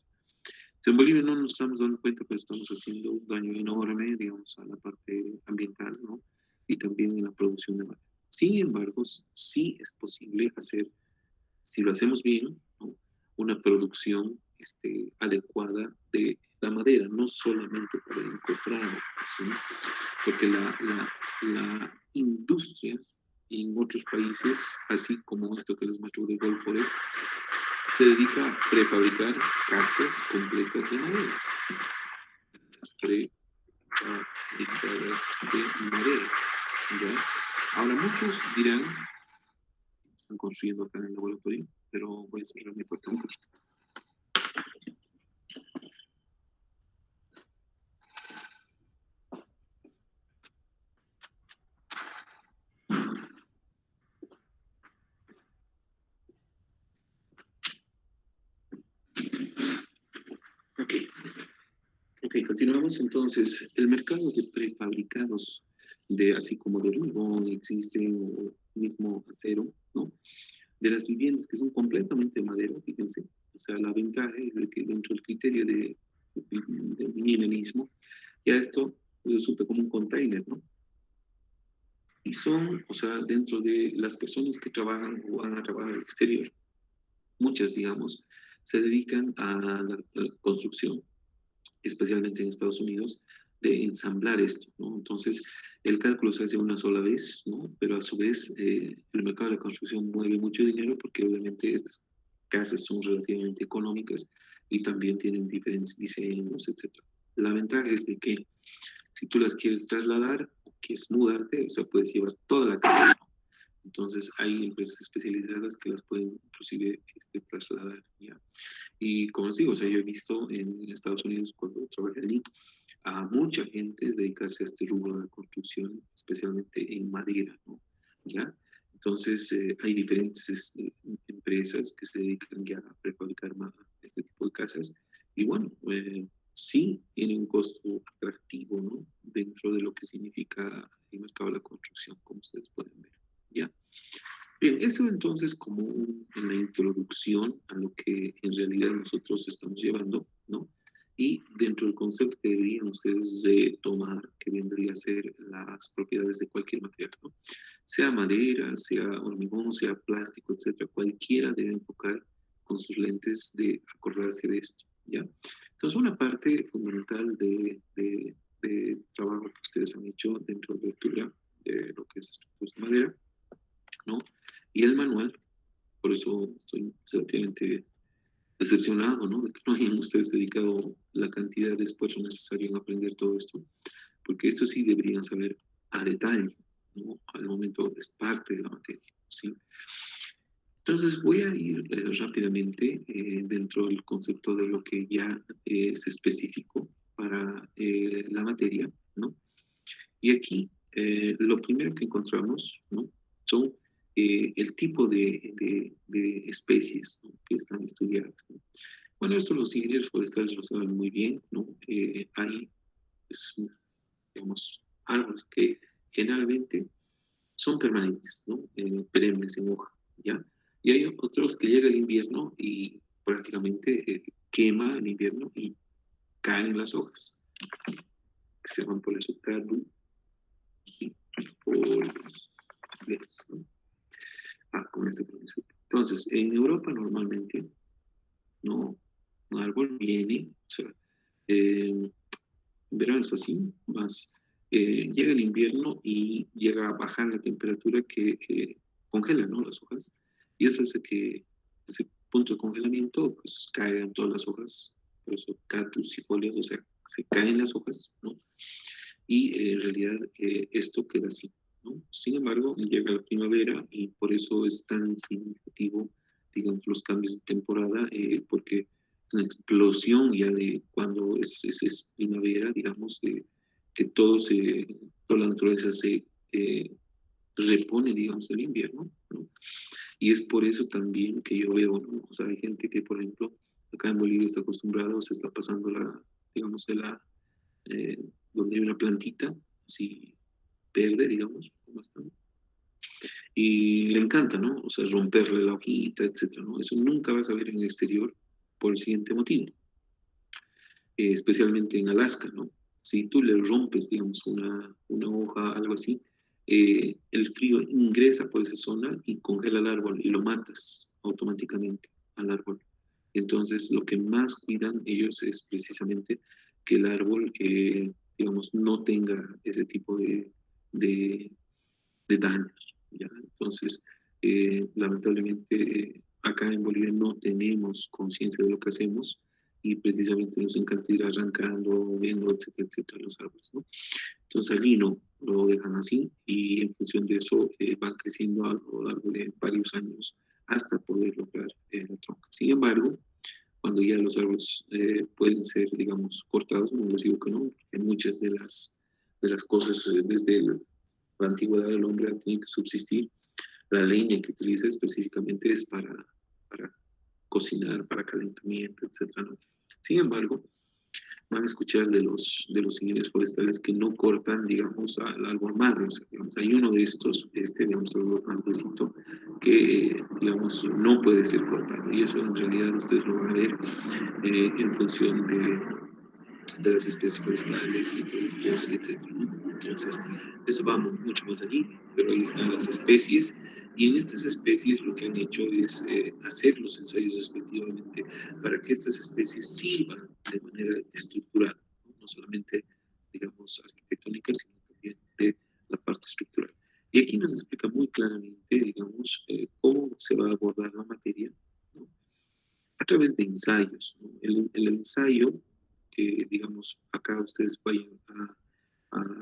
En Bolivia no nos estamos dando cuenta, pero estamos haciendo un daño enorme, digamos, a la parte ambiental, ¿no? Y también en la producción de madera. Sin embargo, sí es posible hacer, si lo hacemos bien, ¿no? Una producción adecuada de la madera, no solamente para el encofrado, ¿sí? Porque la industria en otros países, así como esto que les muestro de Gold Forest, se dedica a prefabricar casas completas de madera. Casas prefabricadas de madera, ¿ya? Ahora muchos dirán, están construyendo acá en el laboratorio, pero voy a cerrar mi puerta un poquito. Ok, continuamos entonces. El mercado de prefabricados, así como de hormigón, existen, o mismo acero, ¿no? De las viviendas que son completamente de madera, fíjense. O sea, la ventaja es de que dentro del criterio del minimalismo, ya esto resulta como un container, ¿no? Y son, o sea, dentro de las personas que trabajan o van a trabajar al exterior, muchas, digamos, se dedican a la construcción, especialmente en Estados Unidos, de ensamblar esto, ¿no? Entonces, el cálculo se hace una sola vez, ¿no? Pero a su vez, el mercado de la construcción mueve mucho dinero porque obviamente estas casas son relativamente económicas y también tienen diferentes diseños, etc. La ventaja es de que si tú las quieres trasladar o quieres mudarte, o sea, puedes llevar toda la casa, ¿no? Entonces, hay empresas especializadas que las pueden inclusive trasladar, ¿ya? Y como les digo, o sea, yo he visto en Estados Unidos cuando trabajé allí a mucha gente dedicarse a este rubro de la construcción, especialmente en madera, ¿no? ¿Ya? Entonces, hay diferentes empresas que se dedican ya a prefabricar este tipo de casas. Y bueno, sí tiene un costo atractivo, ¿no? Dentro de lo que significa el mercado de la construcción, como ustedes pueden ver, ¿ya? Bien, eso entonces como una introducción a lo que en realidad nosotros estamos llevando, ¿no? Y dentro del concepto que deberían ustedes tomar, que vendría a ser las propiedades de cualquier material, ¿no? Sea madera, sea hormigón, sea plástico, etcétera, cualquiera debe enfocar con sus lentes de acordarse de esto, ¿ya? Entonces, una parte fundamental de trabajo que ustedes han hecho dentro de la lectura de lo que es estructuras de madera, ¿no? Y el manual, por eso estoy relativamente decepcionado, ¿no? De que no hayan ustedes dedicado la cantidad de esfuerzo necesario en aprender todo esto, porque esto sí deberían saber a detalle, ¿no? Al momento es parte de la materia, ¿sí? Entonces voy a ir rápidamente dentro del concepto de lo que ya es específico para la materia, ¿no? Y aquí lo primero que encontramos, ¿no? Son el tipo de especies, ¿no? Que están estudiadas, ¿no? Bueno, esto los ingenieros forestales lo saben muy bien, ¿no? Hay, pues, digamos, árboles que generalmente son permanentes, ¿no? Perennes en hoja, ¿ya? Y hay otros que llega el invierno y prácticamente quema el invierno y caen las hojas, que se llaman por eso caducifolios, ¿no? Con este permiso. Entonces, en Europa normalmente no, un árbol viene, o sea, en verano es así, más llega el invierno y llega a bajar la temperatura que congela, ¿no? Las hojas, y eso hace que ese punto de congelamiento pues caigan todas las hojas, por eso caducifolios, o sea, se caen las hojas, ¿no? Y en realidad esto queda así, ¿no? Sin embargo, llega la primavera y por eso es tan significativo, digamos, los cambios de temporada, porque es una explosión ya de cuando es primavera, digamos, que toda la naturaleza se repone, digamos, del invierno, ¿no? Y es por eso también que yo veo, ¿no? O sea, hay gente que, por ejemplo, acá en Bolivia está acostumbrado, se está pasando digamos, donde hay una plantita, así verde, digamos, bastante, y le encanta, ¿no? O sea, romperle la hojita, etcétera, ¿no? Eso nunca vas a ver en el exterior por el siguiente motivo, especialmente en Alaska, ¿no? Si tú le rompes, digamos, una hoja, algo así, el frío ingresa por esa zona y congela el árbol y lo matas automáticamente al árbol. Entonces, lo que más cuidan ellos es precisamente que el árbol, digamos, no tenga ese tipo de daños, ¿ya? Entonces, lamentablemente, acá en Bolivia no tenemos conciencia de lo que hacemos y precisamente nos encanta ir arrancando, viendo, etcétera, etcétera, los árboles, ¿no? Entonces allí no, lo dejan así y en función de eso van creciendo a lo largo de varios años hasta poder lograr la tronca. Sin embargo, cuando ya los árboles pueden ser, digamos, cortados, no les digo que no, porque muchas de las cosas desde la antigüedad del hombre han tenido que subsistir. La leña que utiliza específicamente es para cocinar, para calentamiento, etc., ¿no? Sin embargo, van a escuchar de los ingenieros forestales que no cortan, digamos, al árbol madre. O sea, digamos, hay uno de estos, digamos, algo más gruesito, que, digamos, no puede ser cortado. Y eso en realidad ustedes lo van a ver en función de las especies forestales y productos, etc. Entonces, eso va mucho más allí, pero ahí están las especies, y en estas especies lo que han hecho es hacer los ensayos respectivamente para que estas especies sirvan de manera estructural, no solamente, digamos, arquitectónica, sino también de la parte estructural. Y aquí nos explica muy claramente, digamos, cómo se va a abordar la materia, ¿no? A través de ensayos, ¿no? El ensayo que, digamos, acá ustedes vayan a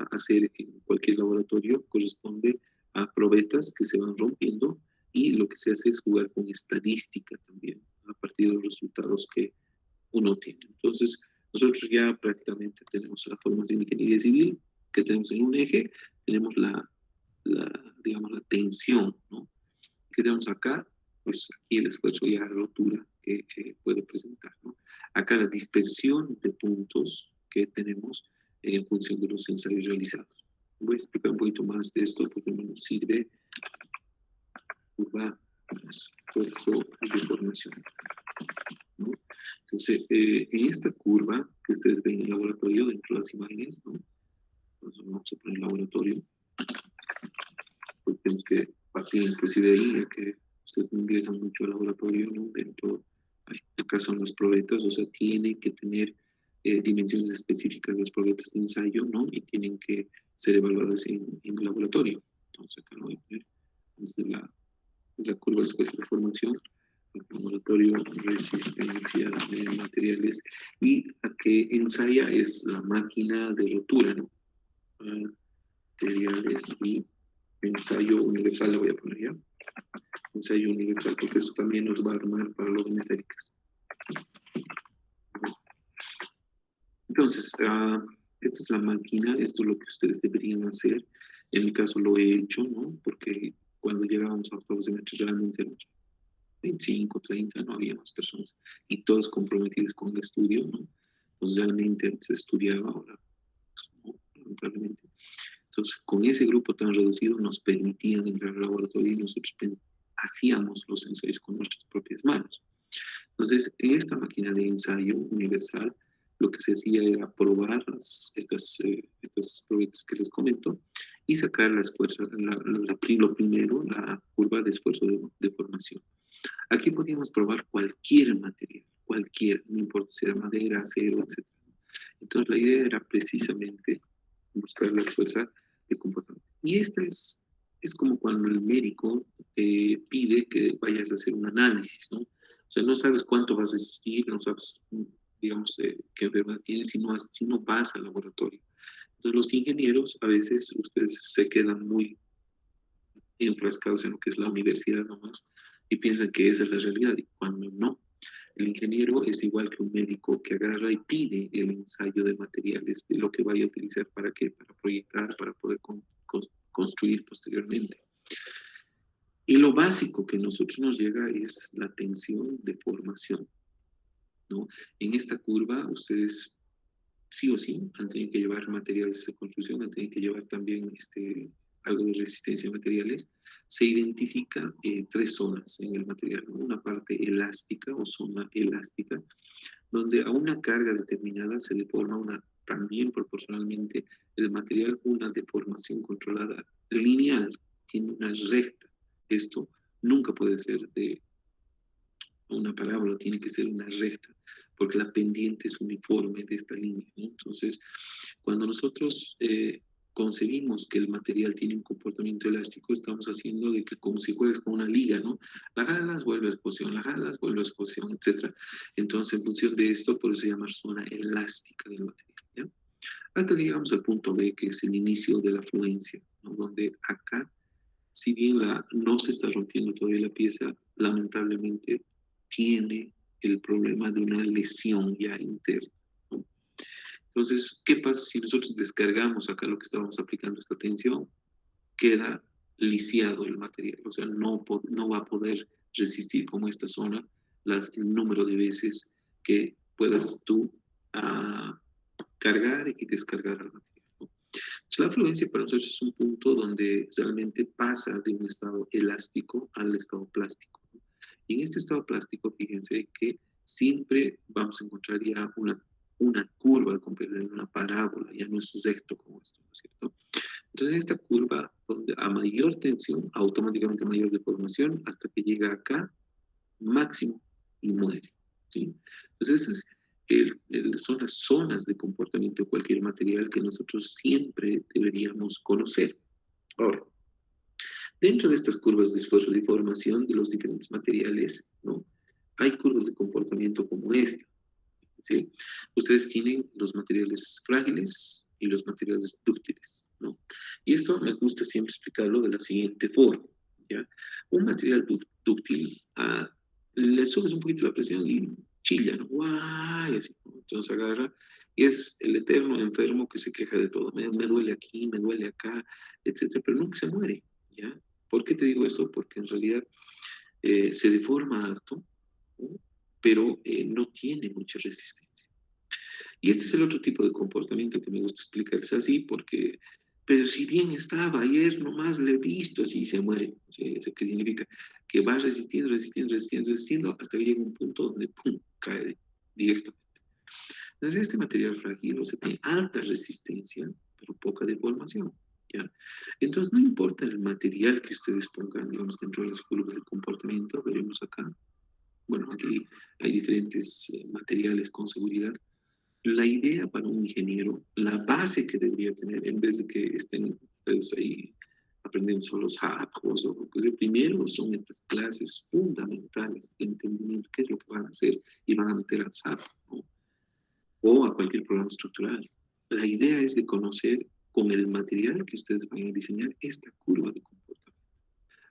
hacer en cualquier laboratorio corresponde a probetas que se van rompiendo, y lo que se hace es jugar con estadística también a partir de los resultados que uno tiene. Entonces, nosotros ya prácticamente tenemos la formación de ingeniería civil que tenemos en un eje, tenemos digamos, la tensión, ¿no? Que tenemos acá, pues aquí el esfuerzo y la rotura que puede presentar, ¿no? Acá la dispersión de puntos que tenemos en función de los ensayos realizados. Voy a explicar un poquito más de esto porque no nos sirve curva esfuerzo de formación, ¿no? Entonces, en esta curva que ustedes ven en el laboratorio, dentro de las imágenes, ¿no? Entonces, vamos a poner laboratorio, porque tenemos que partir inclusive de ahí, ya que ustedes no ingresan mucho al laboratorio, ¿no? Dentro, acá son las probetas, o sea, tienen que tener dimensiones específicas de las probetas de ensayo, ¿no? Y tienen que ser evaluadas en el laboratorio. Entonces, acá lo voy a poner desde la curva de formación, el laboratorio de resistencia de materiales, y la que ensaya es la máquina de rotura, ¿no? Materiales y ensayo universal, le voy a poner ya. Ensayo universal, porque eso también nos va a armar para las metálicas. Entonces, esta es la máquina, esto es lo que ustedes deberían hacer. En mi caso lo he hecho, ¿no? Porque cuando llegábamos a octavos de metros realmente éramos 25, 30, no había más personas, y todos comprometidos con el estudio, ¿no? Entonces realmente antes estudiaba, ahora no, lamentablemente. Entonces, con ese grupo tan reducido nos permitían entrar al laboratorio y nosotros hacíamos los ensayos con nuestras propias manos. Entonces, en esta máquina de ensayo universal, lo que se hacía era probar estas probetas que les comento y sacar las fuerzas, lo primero, la curva de esfuerzo de deformación. Aquí podíamos probar cualquier material, cualquier, no importa si era madera, acero, etc. Entonces, la idea era precisamente buscar la fuerza de comportamiento. Y esta es como cuando el médico te pide que vayas a hacer un análisis, ¿no? O sea, no sabes cuánto vas a resistir, no sabes, digamos, qué enfermedad tienes si no vas al laboratorio. Entonces, los ingenieros, a veces, ustedes se quedan muy enfrascados en lo que es la universidad nomás y piensan que esa es la realidad, y cuando no. El ingeniero es igual que un médico que agarra y pide el ensayo de materiales, de lo que vaya a utilizar para qué, para proyectar, para poder construir posteriormente. Y lo básico que a nosotros nos llega es la tensión de formación, ¿no? En esta curva, ustedes sí o sí han tenido que llevar materiales de construcción, han tenido que llevar también algo de resistencia a materiales. Se identifica 3 zonas en el material, ¿no? Una parte elástica o zona elástica, donde a una carga determinada se deforma también proporcionalmente el material, una deformación controlada lineal, tiene una recta. Esto nunca puede ser de una parábola, tiene que ser una recta, porque la pendiente es uniforme de esta línea, ¿no? Entonces, cuando nosotros concebimos que el material tiene un comportamiento elástico, estamos haciendo de que como si juegues con una liga, ¿no? La jalas, vuelve a explosión, la jalas, vuelve a explosión, etc. Entonces, en función de esto, por eso se llama zona elástica del material, ¿ya? Hasta que llegamos al punto B, que es el inicio de la fluencia, ¿no? Donde acá, si bien no se está rompiendo todavía la pieza, lamentablemente tiene el problema de una lesión ya interna, ¿no? Entonces, ¿qué pasa si nosotros descargamos acá lo que estábamos aplicando esta tensión? Queda lisiado el material, o sea, no va a poder resistir como esta zona el número de veces que puedas tú cargar y descargar al material, ¿no? Entonces, la fluencia para nosotros es un punto donde realmente pasa de un estado elástico al estado plástico, ¿no? Y en este estado plástico, fíjense que siempre vamos a encontrar ya una curva al comprender una parábola, ya no es recto como esto, ¿no es cierto? Entonces, esta curva, donde a mayor tensión, automáticamente mayor deformación, hasta que llega acá, máximo, y muere, ¿sí? Entonces, son las zonas de comportamiento de cualquier material que nosotros siempre deberíamos conocer. Ahora, dentro de estas curvas de esfuerzo de deformación de los diferentes materiales, ¿no? Hay curvas de comportamiento como esta, ¿sí? Ustedes tienen los materiales frágiles y los materiales dúctiles, ¿no? Y esto me gusta siempre explicarlo de la siguiente forma, ¿ya? Un material dúctil, le subes un poquito la presión y chilla, ¿no? ¡Guay! Así, ¿no? Entonces agarra y es el eterno enfermo que se queja de todo. Me duele aquí, me duele acá, etcétera, pero nunca se muere, ¿ya? ¿Por qué te digo esto? Porque en realidad se deforma harto, ¿no? Pero no tiene mucha resistencia. Y este es el otro tipo de comportamiento que me gusta explicarles así, porque, pero si bien estaba ayer, nomás le he visto así, se muere. ¿Eso qué significa? Que va resistiendo, resistiendo, resistiendo, resistiendo, hasta que llega un punto donde, ¡pum!, cae directamente. Entonces, este material frágil, o sea, tiene alta resistencia, pero poca deformación, ¿ya? Entonces, no importa el material que ustedes pongan, digamos, dentro de las curvas de comportamiento, veremos acá. Bueno, aquí hay diferentes materiales con seguridad. La idea para un ingeniero, la base que debería tener, en vez de que estén ustedes ahí aprendiendo solo SAP o primero son estas clases fundamentales de entendimiento, qué es lo que van a hacer y van a meter al SAP, ¿no? O a cualquier programa estructural. La idea es de conocer con el material que ustedes van a diseñar esta curva de comportamiento,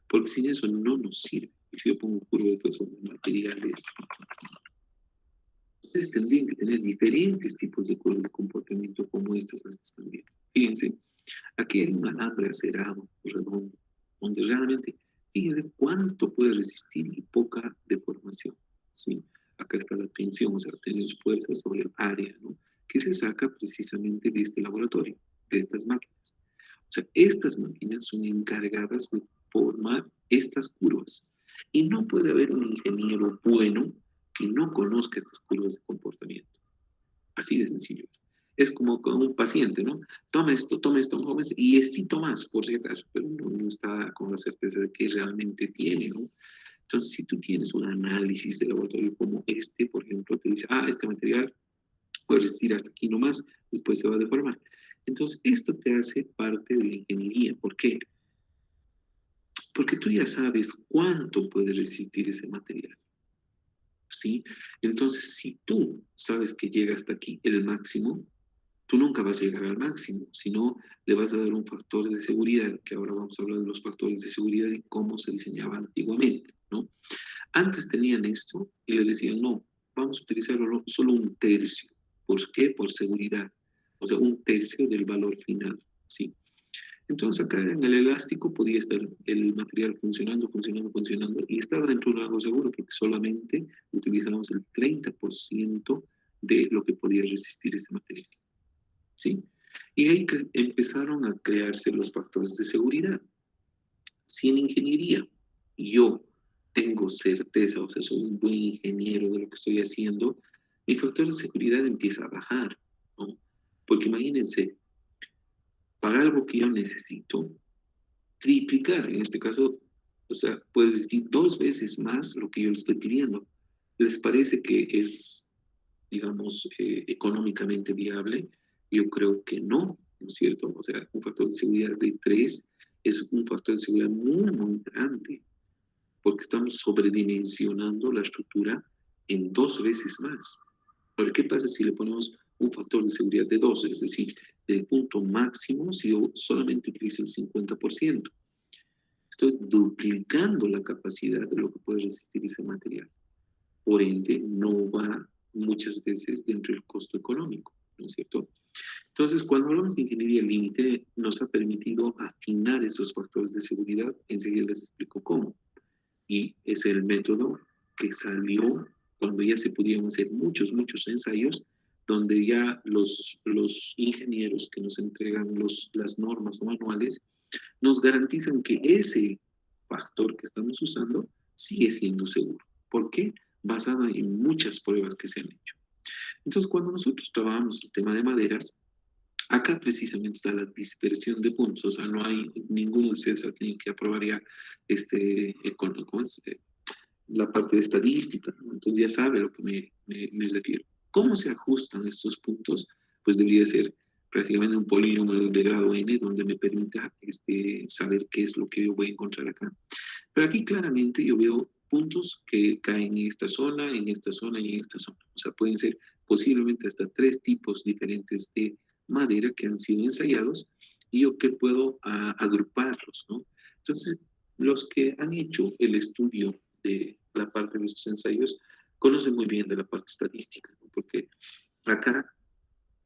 porque sin eso no nos sirve. Y si yo pongo curva de materiales, ustedes tendrían que tener diferentes tipos de curvas de comportamiento como estas las que están viendo. Fíjense, aquí hay un alambre acerado, redondo, donde realmente, fíjense cuánto puede resistir y poca deformación, ¿sí? Acá está la tensión, o sea, tenemos fuerza sobre el área, ¿no? Que se saca precisamente de este laboratorio, de estas máquinas. O sea, estas máquinas son encargadas de formar estas curvas. Y no puede haber un ingeniero bueno que no conozca estas curvas de comportamiento. Así de sencillo. Es como con un paciente, ¿no? Toma esto, toma esto, y estito más, por si acaso, pero no está con la certeza de que realmente tiene, ¿no? Entonces, si tú tienes un análisis de laboratorio como este, por ejemplo, te dice, este material puede resistir hasta aquí nomás, después se va a deformar. Entonces, esto te hace parte de la ingeniería. ¿Por qué? Porque tú ya sabes cuánto puede resistir ese material. ¿Sí? Entonces, si tú sabes que llega hasta aquí el máximo, tú nunca vas a llegar al máximo, sino le vas a dar un factor de seguridad, que ahora vamos a hablar de los factores de seguridad y cómo se diseñaban antiguamente, ¿no? Antes tenían esto y le decían, no, vamos a utilizar solo un tercio. ¿Por qué? Por seguridad. O sea, un tercio del valor final, ¿sí? Entonces acá en el elástico podía estar el material funcionando, y estaba dentro de algo seguro porque solamente utilizamos el 30% de lo que podía resistir ese material, ¿sí? Y ahí empezaron a crearse los factores de seguridad. Si en ingeniería yo tengo certeza, o sea, soy un buen ingeniero de lo que estoy haciendo, mi factor de seguridad empieza a bajar, ¿no? Porque imagínense, para algo que yo necesito, triplicar, en este caso, o sea, puede decir 2 veces más lo que yo le estoy pidiendo. ¿Les parece que es, digamos, económicamente viable? Yo creo que no, ¿no es cierto? O sea, un factor de seguridad de 3 es un factor de seguridad muy, muy grande, porque estamos sobredimensionando la estructura en 2 veces más. Ahora, ¿qué pasa si le ponemos un factor de seguridad de 2? Es decir, del punto máximo, si yo solamente utilizo el 50%, estoy duplicando la capacidad de lo que puede resistir ese material. Por ende, no va muchas veces dentro del costo económico, ¿no es cierto? Entonces, cuando hablamos de ingeniería límite, nos ha permitido afinar esos factores de seguridad. Enseguida les explico cómo. Y es el método que salió cuando ya se pudieron hacer muchos ensayos, donde ya los ingenieros que nos entregan las normas o manuales nos garantizan que ese factor que estamos usando sigue siendo seguro. ¿Por qué? Basado en muchas pruebas que se han hecho. Entonces, cuando nosotros trabajamos el tema de maderas, acá precisamente está la dispersión de puntos, o sea, no hay ninguno de ustedes tienen que aprobar ya ¿cómo es? La parte de estadística, ¿no? Entonces ya sabe a lo que me refiero. ¿Cómo se ajustan estos puntos? Pues debería ser prácticamente un polinomio de grado n, donde me permita saber qué es lo que yo voy a encontrar acá. Pero aquí claramente yo veo puntos que caen en esta zona, en esta zona y en esta zona. O sea, pueden ser posiblemente hasta 3 tipos diferentes de madera que han sido ensayados y yo que puedo agruparlos, ¿no? Entonces, los que han hecho el estudio de la parte de estos ensayos conocen muy bien de la parte estadística, ¿no? Porque acá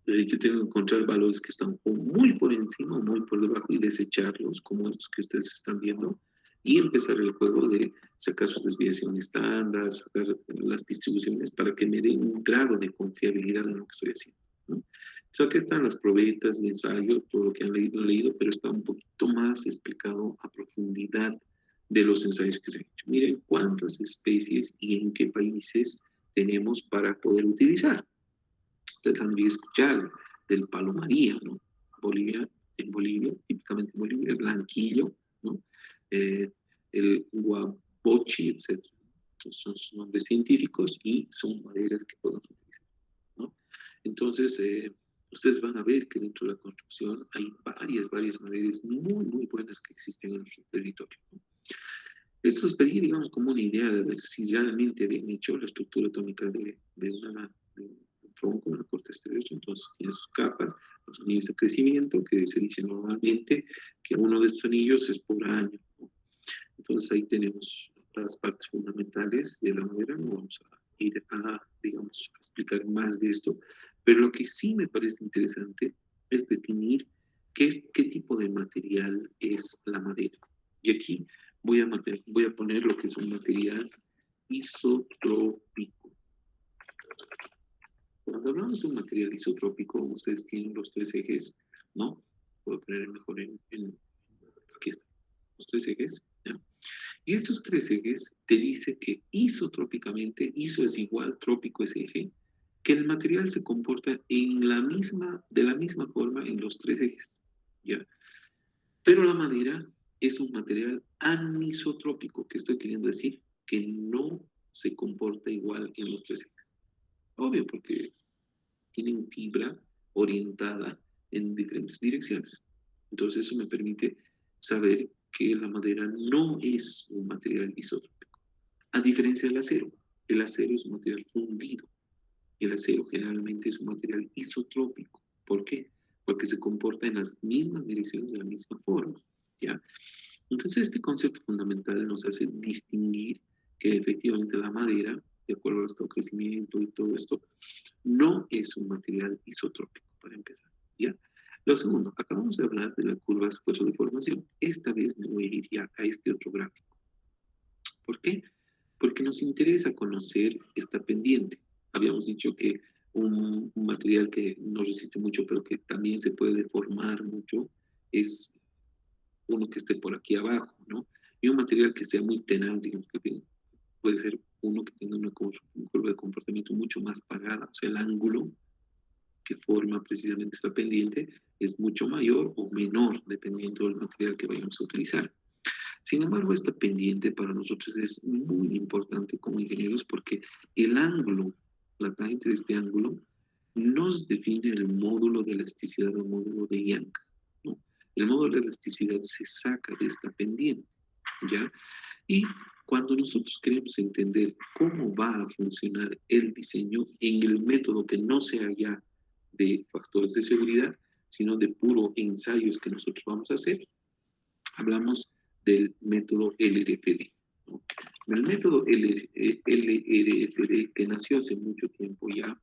yo tengo que encontrar valores que están o muy por encima o muy por debajo y desecharlos, como estos que ustedes están viendo, y empezar el juego de sacar su desviación estándar, sacar las distribuciones para que me den un grado de confiabilidad en lo que estoy haciendo, ¿no? Entonces, aquí están las probetas de ensayo, todo lo que han leído, pero está un poquito más explicado a profundidad de los ensayos que se han hecho. Miren cuántas especies y en qué países tenemos para poder utilizar. Ustedes han escuchado del palo María, ¿no? En Bolivia, típicamente en Bolivia, el blanquillo, ¿no? El guabochi, etc. Entonces son nombres científicos y son maderas que podemos utilizar, ¿no? Entonces, ustedes van a ver que dentro de la construcción hay varias maderas muy, muy buenas que existen en nuestro territorio, ¿no? Esto les pedí, digamos, como una idea de ver si realmente habían hecho la estructura atómica de un tronco, una corteza terrestre. Entonces tiene sus capas, los anillos de crecimiento, que se dice normalmente que uno de estos anillos es por año, ¿no? Entonces ahí tenemos las partes fundamentales de la madera. No vamos a ir digamos, a explicar más de esto, pero lo que sí me parece interesante es definir qué tipo de material es la madera. Y aquí voy a poner lo que es un material isotrópico. Cuando hablamos de un material isotrópico, ustedes tienen los 3 ejes, ¿no? Puedo poner mejor aquí está, los 3 ejes, ¿ya? Y estos tres ejes te dice que isotrópicamente, iso es igual, trópico es eje, que el material se comporta de la misma forma en los tres ejes, ¿ya? Pero la madera es un material anisotrópico, que estoy queriendo decir que no se comporta igual en los tres ejes. Obvio, porque tienen fibra orientada en diferentes direcciones. Entonces eso me permite saber que la madera no es un material isotrópico. A diferencia del acero. El acero es un material fundido. El acero generalmente es un material isotrópico. ¿Por qué? Porque se comporta en las mismas direcciones de la misma forma, ¿ya? Entonces este concepto fundamental nos hace distinguir que efectivamente la madera, de acuerdo a nuestro crecimiento y todo esto, no es un material isotrópico, para empezar, ¿ya? Lo segundo, acabamos de hablar de la curva esfuerzo-deformación. Esta vez me voy a ir ya a este otro gráfico. ¿Por qué? Porque nos interesa conocer esta pendiente. Habíamos dicho que un material que no resiste mucho, pero que también se puede deformar mucho, es uno que esté por aquí abajo, ¿no? Y un material que sea muy tenaz, digamos, que puede ser uno que tenga una curva de comportamiento mucho más parada, o sea, el ángulo que forma precisamente esta pendiente es mucho mayor o menor dependiendo del material que vayamos a utilizar. Sin embargo, esta pendiente para nosotros es muy importante como ingenieros porque el ángulo, la tangente de este ángulo, nos define el módulo de elasticidad o módulo de Young, ¿no? El módulo de elasticidad se saca de esta pendiente, ¿ya? Y cuando nosotros queremos entender cómo va a funcionar el diseño en el método que no sea ya de factores de seguridad, sino de puro ensayos que nosotros vamos a hacer, hablamos del método LRFD, ¿no? El método LRFD, que nació hace mucho tiempo ya,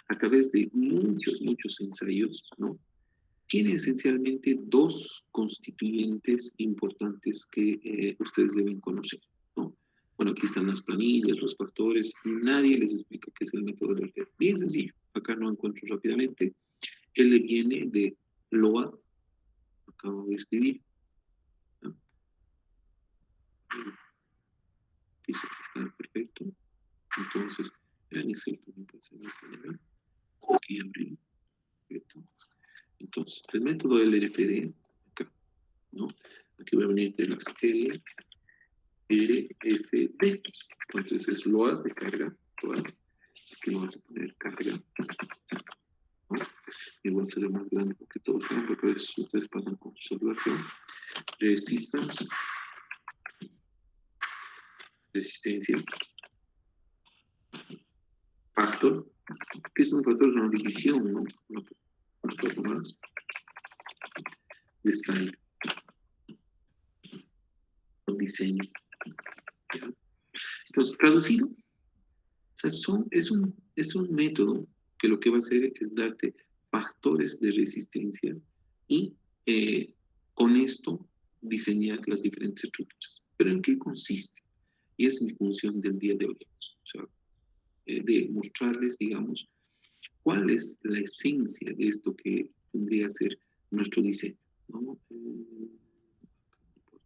a través de muchos ensayos, ¿no? Tiene esencialmente dos constituyentes importantes que ustedes deben conocer, ¿no? Bueno, aquí están las planillas, los factores, y nadie les explica qué es el método LRFD. Bien sencillo, acá no encuentro rápidamente. L viene de LOAD, acabo de escribir, ¿no? Dice que está perfecto. Entonces, en Excel también puede ser ¿no? Aquí abrí. Perfecto. Entonces, el método LRFD, acá, ¿no? Aquí voy a venir de las LRFD. Entonces es LOAD de carga. LOAD. Aquí vamos a poner carga. ¿No? Igual será más grande porque todos están, porque a veces ustedes pasan con su celular. Resistance. Resistencia. Factor. ¿Qué es un factor? Es una división, ¿no? Un factor más. Design. O diseño. ¿Ya? Entonces, traducido, o sea, es un método que lo que va a hacer es darte factores de resistencia y con esto diseñar las diferentes estructuras. ¿Pero en qué consiste? Y es mi función del día de hoy. O sea, de mostrarles, digamos, cuál es la esencia de esto que tendría que ser nuestro diseño, ¿no?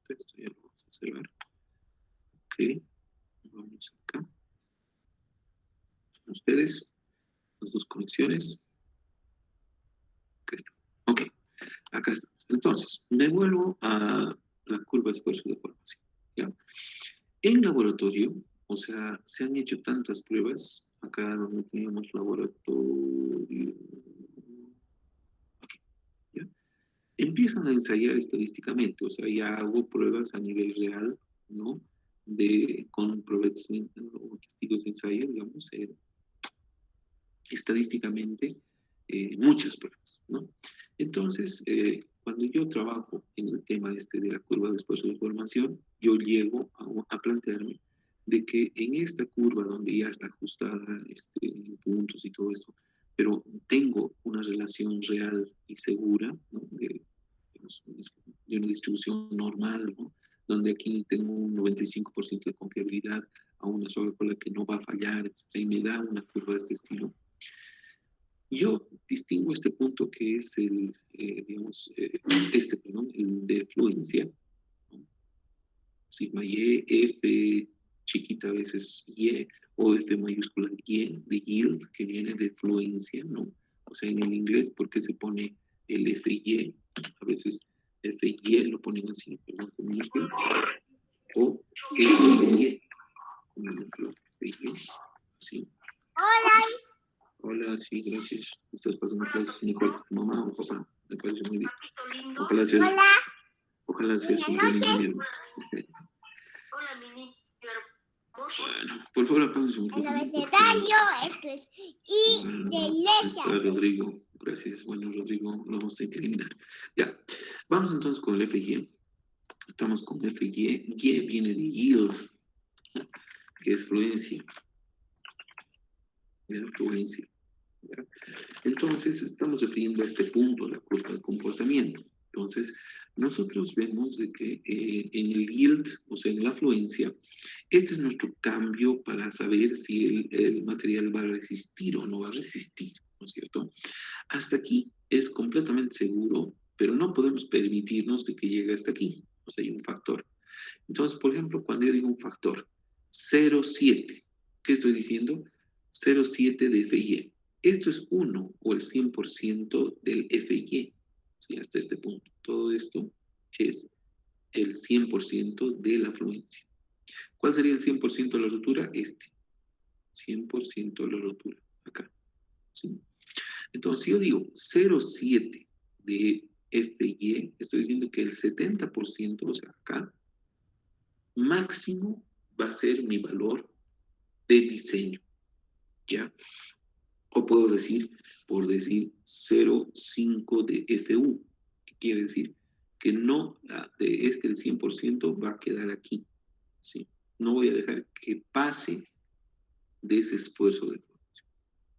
Esto ya lo vamos a observar. Ok, vamos acá. Ustedes, las dos conexiones. Acá está. Ok, acá estamos. Entonces, me vuelvo a la curva de esfuerzo de formación, ¿ya? En laboratorio, o sea, se han hecho tantas pruebas. Acá donde teníamos laboratorio. Okay, ¿ya? Empiezan a ensayar estadísticamente, o sea, ya hago pruebas a nivel real, ¿no? Con proveedores o testigos de ensayo, digamos, estadísticamente muchas pruebas, ¿no? Entonces, cuando yo trabajo en el tema de la curva de esfuerzo de formación, yo llego a plantearme de que en esta curva donde ya está ajustada en puntos y todo esto, pero tengo una relación real y segura, ¿no? de una distribución normal, ¿no? Donde aquí tengo un 95% de confiabilidad a una sola cola que no va a fallar, etc. Y me da una curva de este estilo. Yo distingo este punto que es el, digamos, perdón, el de fluencia, ¿no? sigma Y, F chiquita a veces Y, o F mayúscula Y, de yield, que viene de fluencia, ¿no? O sea, en el inglés, ¿por qué se pone el FY? A veces FY lo ponen así, perdón, con minúscula, o FY, como ejemplo, FY, ¿sí? Hola, sí, gracias. Estás pasando clases, Nicole, mamá o papá, me parece muy bien. Ojalá seas un buen ingeniero. Hola, Mini. Bueno, por favor, apaguen su micrófono. El abecedario, esto es I de Está Rodrigo, gracias. Bueno, Rodrigo, lo vamos a tener que eliminar. Ya, vamos entonces con el FY. Estamos con FY. Y viene de yield, ¿no? Que es fluencia. ¿Ya? Fluencia. ¿Ya? Entonces, estamos refiriendo a este punto, la curva de comportamiento. Entonces, nosotros vemos de que en el yield, o sea, en la fluencia, este es nuestro cambio para saber si el material va a resistir o no va a resistir, ¿no es cierto? Hasta aquí es completamente seguro, pero no podemos permitirnos de que llegue hasta aquí. O sea, hay un factor. Entonces, por ejemplo, cuando yo digo un factor 0,7, ¿qué estoy diciendo? 0,7 de FY. Esto es 1 o el 100% del FY. ¿Sí? Hasta este punto. Todo esto es el 100% de la fluencia. ¿Cuál sería el 100% de la rotura? Este. 100% de la rotura. Acá. ¿Sí? Entonces, si yo digo 0,7 de FY, estoy diciendo que el 70%, o sea, acá, máximo va a ser mi valor de diseño. ¿Ya? O puedo decir, por decir, 0,5 de FU, que quiere decir que no, de este el 100% va a quedar aquí, ¿sí? No voy a dejar que pase de ese esfuerzo de formación,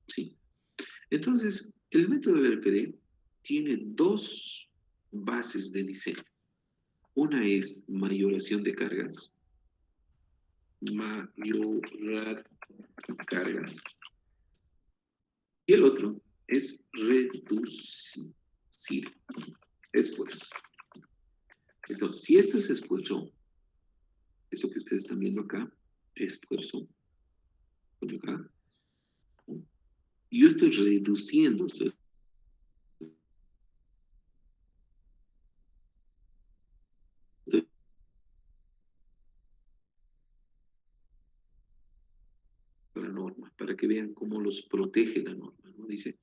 ¿sí? Entonces, el método del LPD tiene dos bases de diseño. Una es mayoración de cargas, mayorar cargas. Y el otro es reducir esfuerzo. Entonces, si esto es esfuerzo, eso que ustedes están viendo acá, esfuerzo, acá, yo estoy reduciendo, estoy la norma, para que vean cómo los protege la norma, ¿no? Dice,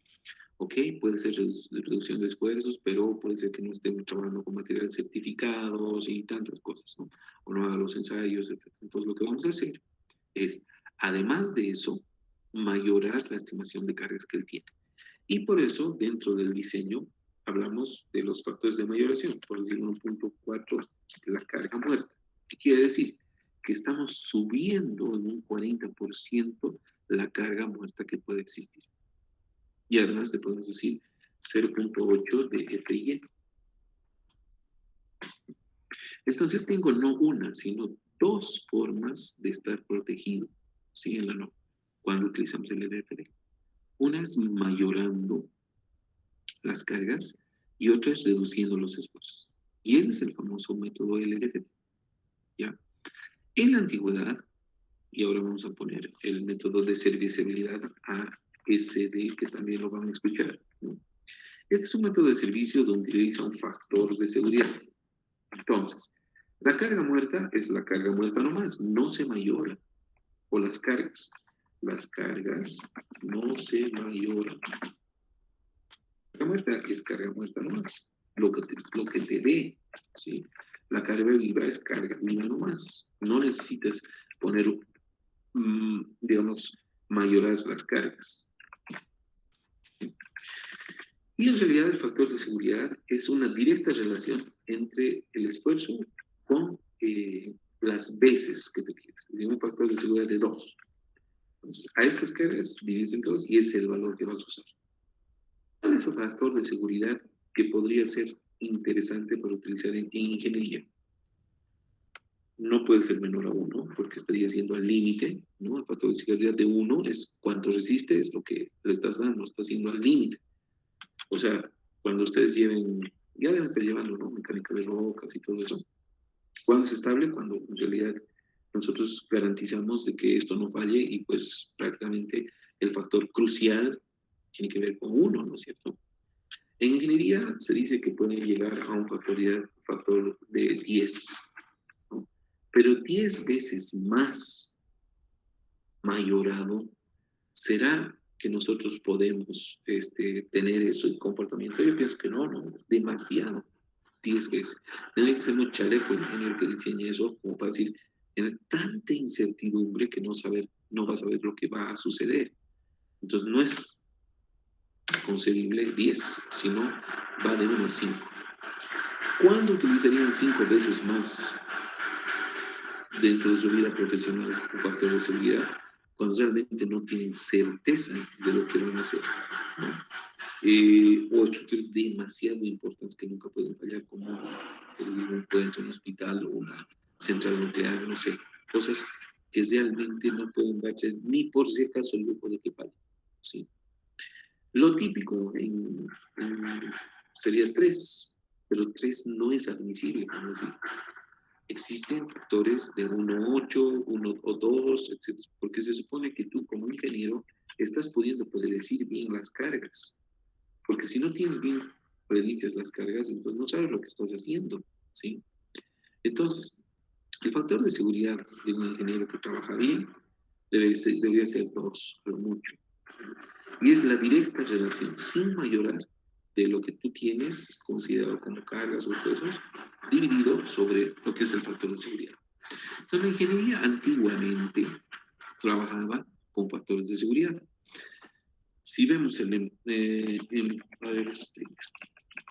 ok, puede ser reducción de esfuerzos, pero puede ser que no estemos trabajando con materiales certificados y tantas cosas, ¿no? O no haga los ensayos, etc. Entonces, lo que vamos a hacer es, además de eso, mayorar la estimación de cargas que él tiene. Y por eso, dentro del diseño, hablamos de los factores de mayoración, por decir 1.4, la carga muerta. ¿Qué quiere decir? Que estamos subiendo en un 40% la carga muerta que puede existir. Y además le podemos decir 0.8 de FY. Entonces tengo no una, sino dos formas de estar protegido, ¿sí? En la norma, cuando utilizamos el LFD. Una es mayorando las cargas y otra es reduciendo los esfuerzos. Y ese es el famoso método LFD. ¿Ya? En la antigüedad, y ahora vamos a poner el método de serviciabilidad ASD, que también lo van a escuchar, ¿no? Este es un método de servicio donde utiliza un factor de seguridad. Entonces, la carga muerta es la carga muerta nomás, no se mayora. O las cargas no se mayoran. Carga muerta es carga muerta nomás, lo que te dé, ¿sí? La carga viva es carga viva nomás. No necesitas poner, digamos, mayorar las cargas. Y en realidad el factor de seguridad es una directa relación entre el esfuerzo con las veces que tú quieres. Tiene un factor de seguridad de 2. Entonces, a estas cargas divides en 2 y ese es el valor que vas a usar. ¿Cuál es el factor de seguridad que podría ser interesante para utilizar en ingeniería? No puede ser menor a 1 porque estaría siendo al límite, ¿no? El factor de seguridad de 1 es cuánto resiste, es lo que le estás dando, está haciendo al límite. O sea, cuando ustedes lleven, ya deben estar llevando, ¿no? Mecánica de rocas y todo eso. ¿Cuándo es estable? Cuando en realidad nosotros garantizamos de que esto no falle y pues prácticamente el factor crucial tiene que ver con 1, ¿no es cierto? En ingeniería se dice que puede llegar a un factor de 10, ¿no? Pero 10 veces más mayorado. ¿Será que nosotros podemos tener eso en comportamiento? Yo pienso que no, es demasiado, 10 veces. Tendría que ser muy chaleco el ingeniero que diseñe eso, como para decir, tener tanta incertidumbre que no va a saber lo que va a suceder. Entonces no es concebible 10, sino va de 1 a 5. ¿Cuándo utilizarían 5 veces más dentro de su vida profesional un factor de seguridad? Cuando realmente no tienen certeza de lo que van a hacer, ¿no? O estructuras demasiado importantes que nunca pueden fallar, como un puente, un hospital o una central nuclear, no sé, cosas que realmente no pueden darse ni por si acaso el lujo de que falle, ¿sí? Lo típico sería 3, pero 3 no es admisible, ¿no? Es decir, existen factores de 1,8, 1 o 2, etc. Porque se supone que tú como ingeniero estás pudiendo predecir bien las cargas. Porque si no tienes bien predices las cargas, entonces no sabes lo que estás haciendo, ¿sí? Entonces, el factor de seguridad de un ingeniero que trabaja bien debería ser 2, pero mucho. Y es la directa relación, sin mayorar, de lo que tú tienes considerado como cargas o esfuerzos, dividido sobre lo que es el factor de seguridad. Entonces, la ingeniería antiguamente trabajaba con factores de seguridad. Si vemos a ver,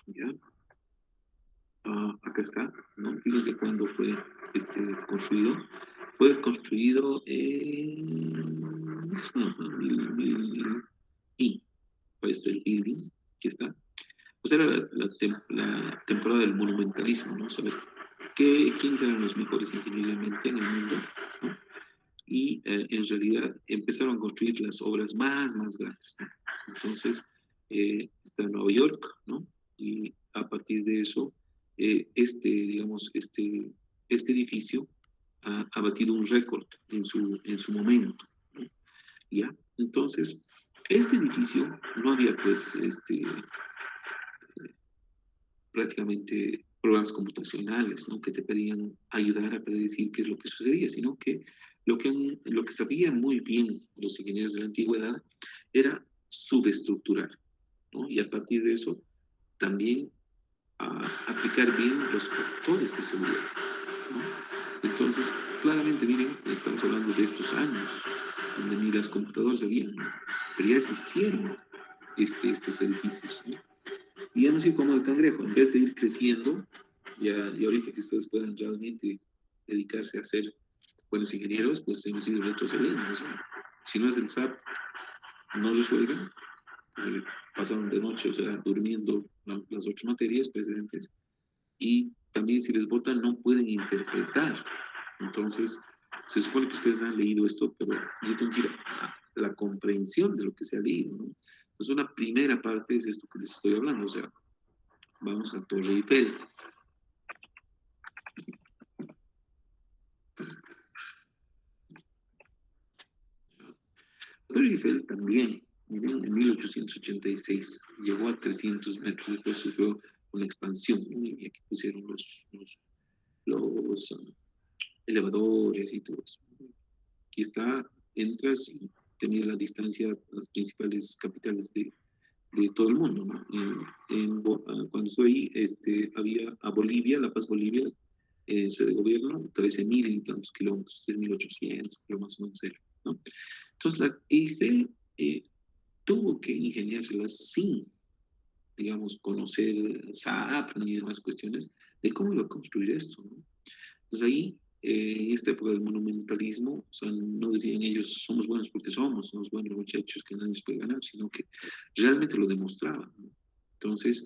¿ya? Acá está, ¿no? Fíjense cuándo fue construido. Fue construido en... pues el building, que está. Pues era la temporada del monumentalismo, ¿no? Saber quiénes eran los mejores ingenierilmente en el mundo, ¿no? Y en realidad empezaron a construir las obras más grandes, ¿no? Entonces, está en Nueva York, ¿no? Y a partir de eso, digamos, este edificio ha batido un récord en su momento, ¿no? ¿Ya? Entonces, este edificio no había, pues, prácticamente programas computacionales, ¿no? Que te pedían ayudar a predecir qué es lo que sucedía, sino que lo que sabían muy bien los ingenieros de la antigüedad era subestructurar, ¿no? Y a partir de eso también aplicar bien los factores de seguridad, ¿no? Entonces, claramente, miren, estamos hablando de estos años, donde ni las computadoras habían, ¿no? Pero ya se hicieron estos edificios, ¿no? Y hemos ido como el cangrejo, en vez de ir creciendo, y ahorita que ustedes puedan realmente dedicarse a ser buenos ingenieros, pues hemos ido retrocediendo. O sea, si no es el SAP, no resuelven, pasaron de noche, o sea, durmiendo las 8 materias precedentes, y también si les votan no pueden interpretar. Entonces, se supone que ustedes han leído esto, pero yo tengo que ir a la comprensión de lo que se ha leído, ¿no? Pues una primera parte es esto que les estoy hablando, o sea, vamos a Torre Eiffel. Torre Eiffel también, miren, en 1886 llegó a 300 metros, después sufrió una expansión, ¿no? Y aquí pusieron los elevadores y todo eso. Aquí está, entras y tenías la distancia a las principales capitales de todo el mundo, ¿no? Cuando estoy ahí, había a Bolivia, La Paz, Bolivia, sede de gobierno, 13.000 y tantos kilómetros, 6.800, pero más o menos era, ¿no? Entonces, la Eiffel tuvo que ingeniárselas sin, digamos, conocer SAP ni demás cuestiones de cómo iba a construir esto, ¿no? Entonces ahí, en esta época del monumentalismo, o sea, no decían ellos, somos buenos porque somos buenos muchachos que nadie nos puede ganar, sino que realmente lo demostraban, ¿no? Entonces,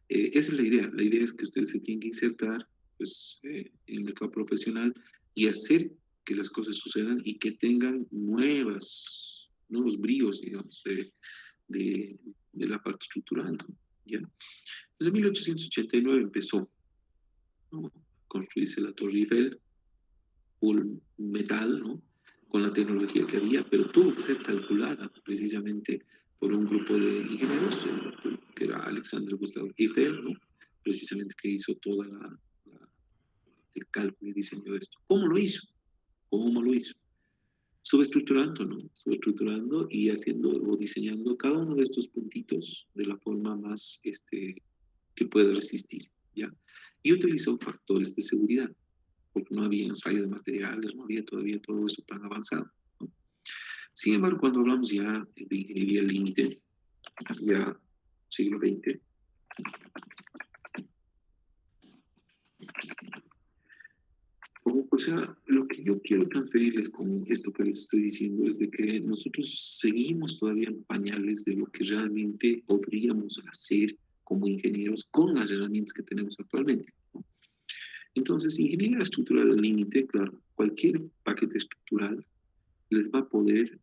esa es la idea. La idea es que ustedes se tienen que insertar, pues, en el mercado profesional y hacer que las cosas sucedan y que tengan nuevos bríos, digamos, de la parte estructural, ¿no? ¿Ya? Desde 1889 empezó, ¿no? construirse la Torre Eiffel, full metal, ¿no? Con la tecnología que había, pero tuvo que ser calculada precisamente por un grupo de ingenieros, que era Alexander Gustav Eiffel, ¿no? Precisamente que hizo todo el cálculo y diseño de esto. ¿Cómo lo hizo? ¿Cómo lo hizo? Subestructurando, ¿no? Subestructurando y haciendo o diseñando cada uno de estos puntitos de la forma más que pueda resistir, ¿ya? Y utilizó factores de seguridad, porque no había ensayo de materiales, no había todavía todo eso tan avanzado, ¿no? Sin embargo, cuando hablamos ya de ingeniería límite, ya siglo XX, o sea, lo que yo quiero transferirles con esto que les estoy diciendo es de que nosotros seguimos todavía en pañales de lo que realmente podríamos hacer como ingenieros con las herramientas que tenemos actualmente, ¿no? Entonces, ingeniería estructural al límite, claro, cualquier paquete estructural les va a poder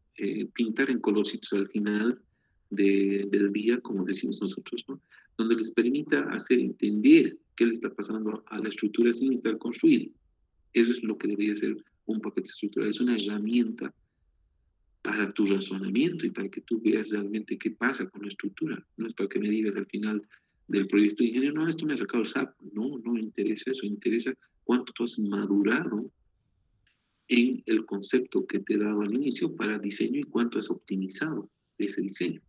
pintar en colorcitos al final del día, como decimos nosotros, ¿no? Donde les permita hacer entender qué le está pasando a la estructura sin estar construida. Eso es lo que debería ser un paquete estructural, es una herramienta para tu razonamiento y para que tú veas realmente qué pasa con la estructura. No es para que me digas al final del proyecto de ingeniero, no, esto me ha sacado el SAP. No, no me interesa eso, me interesa cuánto tú has madurado en el concepto que te he dado al inicio para diseño y cuánto has optimizado ese diseño.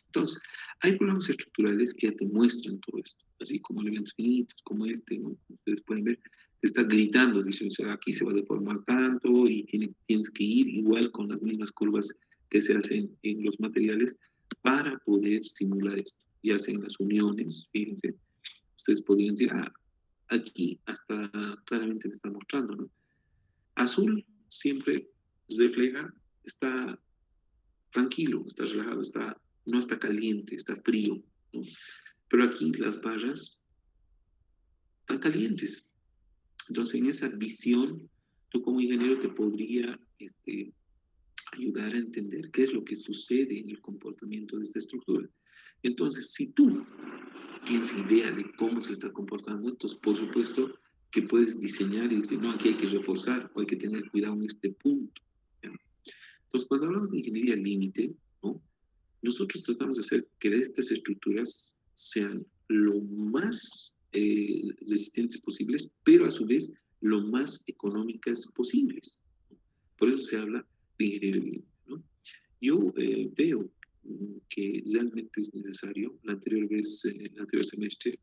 Entonces, hay programas estructurales que ya te muestran todo esto, así como elementos finitos, como este, ¿no? Ustedes pueden ver, te está gritando, dice, o sea, aquí se va a deformar tanto y tienes que ir igual con las mismas curvas que se hacen en los materiales para poder simular esto. Y hacen las uniones, fíjense, ustedes podrían decir, aquí hasta claramente me está mostrando, ¿no? Azul siempre refleja, está tranquilo, está relajado, no está caliente, está frío, ¿no? Pero aquí las barras están calientes. Entonces, en esa visión, tú como ingeniero te podría ayudar a entender qué es lo que sucede en el comportamiento de esta estructura. Entonces, si tú tienes idea de cómo se está comportando, entonces, por supuesto, que puedes diseñar y decir, no, aquí hay que reforzar o hay que tener cuidado en este punto, ¿ya? Entonces, cuando hablamos de ingeniería límite, ¿no? Nosotros tratamos de hacer que estas estructuras sean lo más resistentes posibles, pero a su vez lo más económicas posibles. Por eso se habla de ingeniería límite, ¿no? Yo veo que realmente es necesario. La anterior vez, el anterior semestre,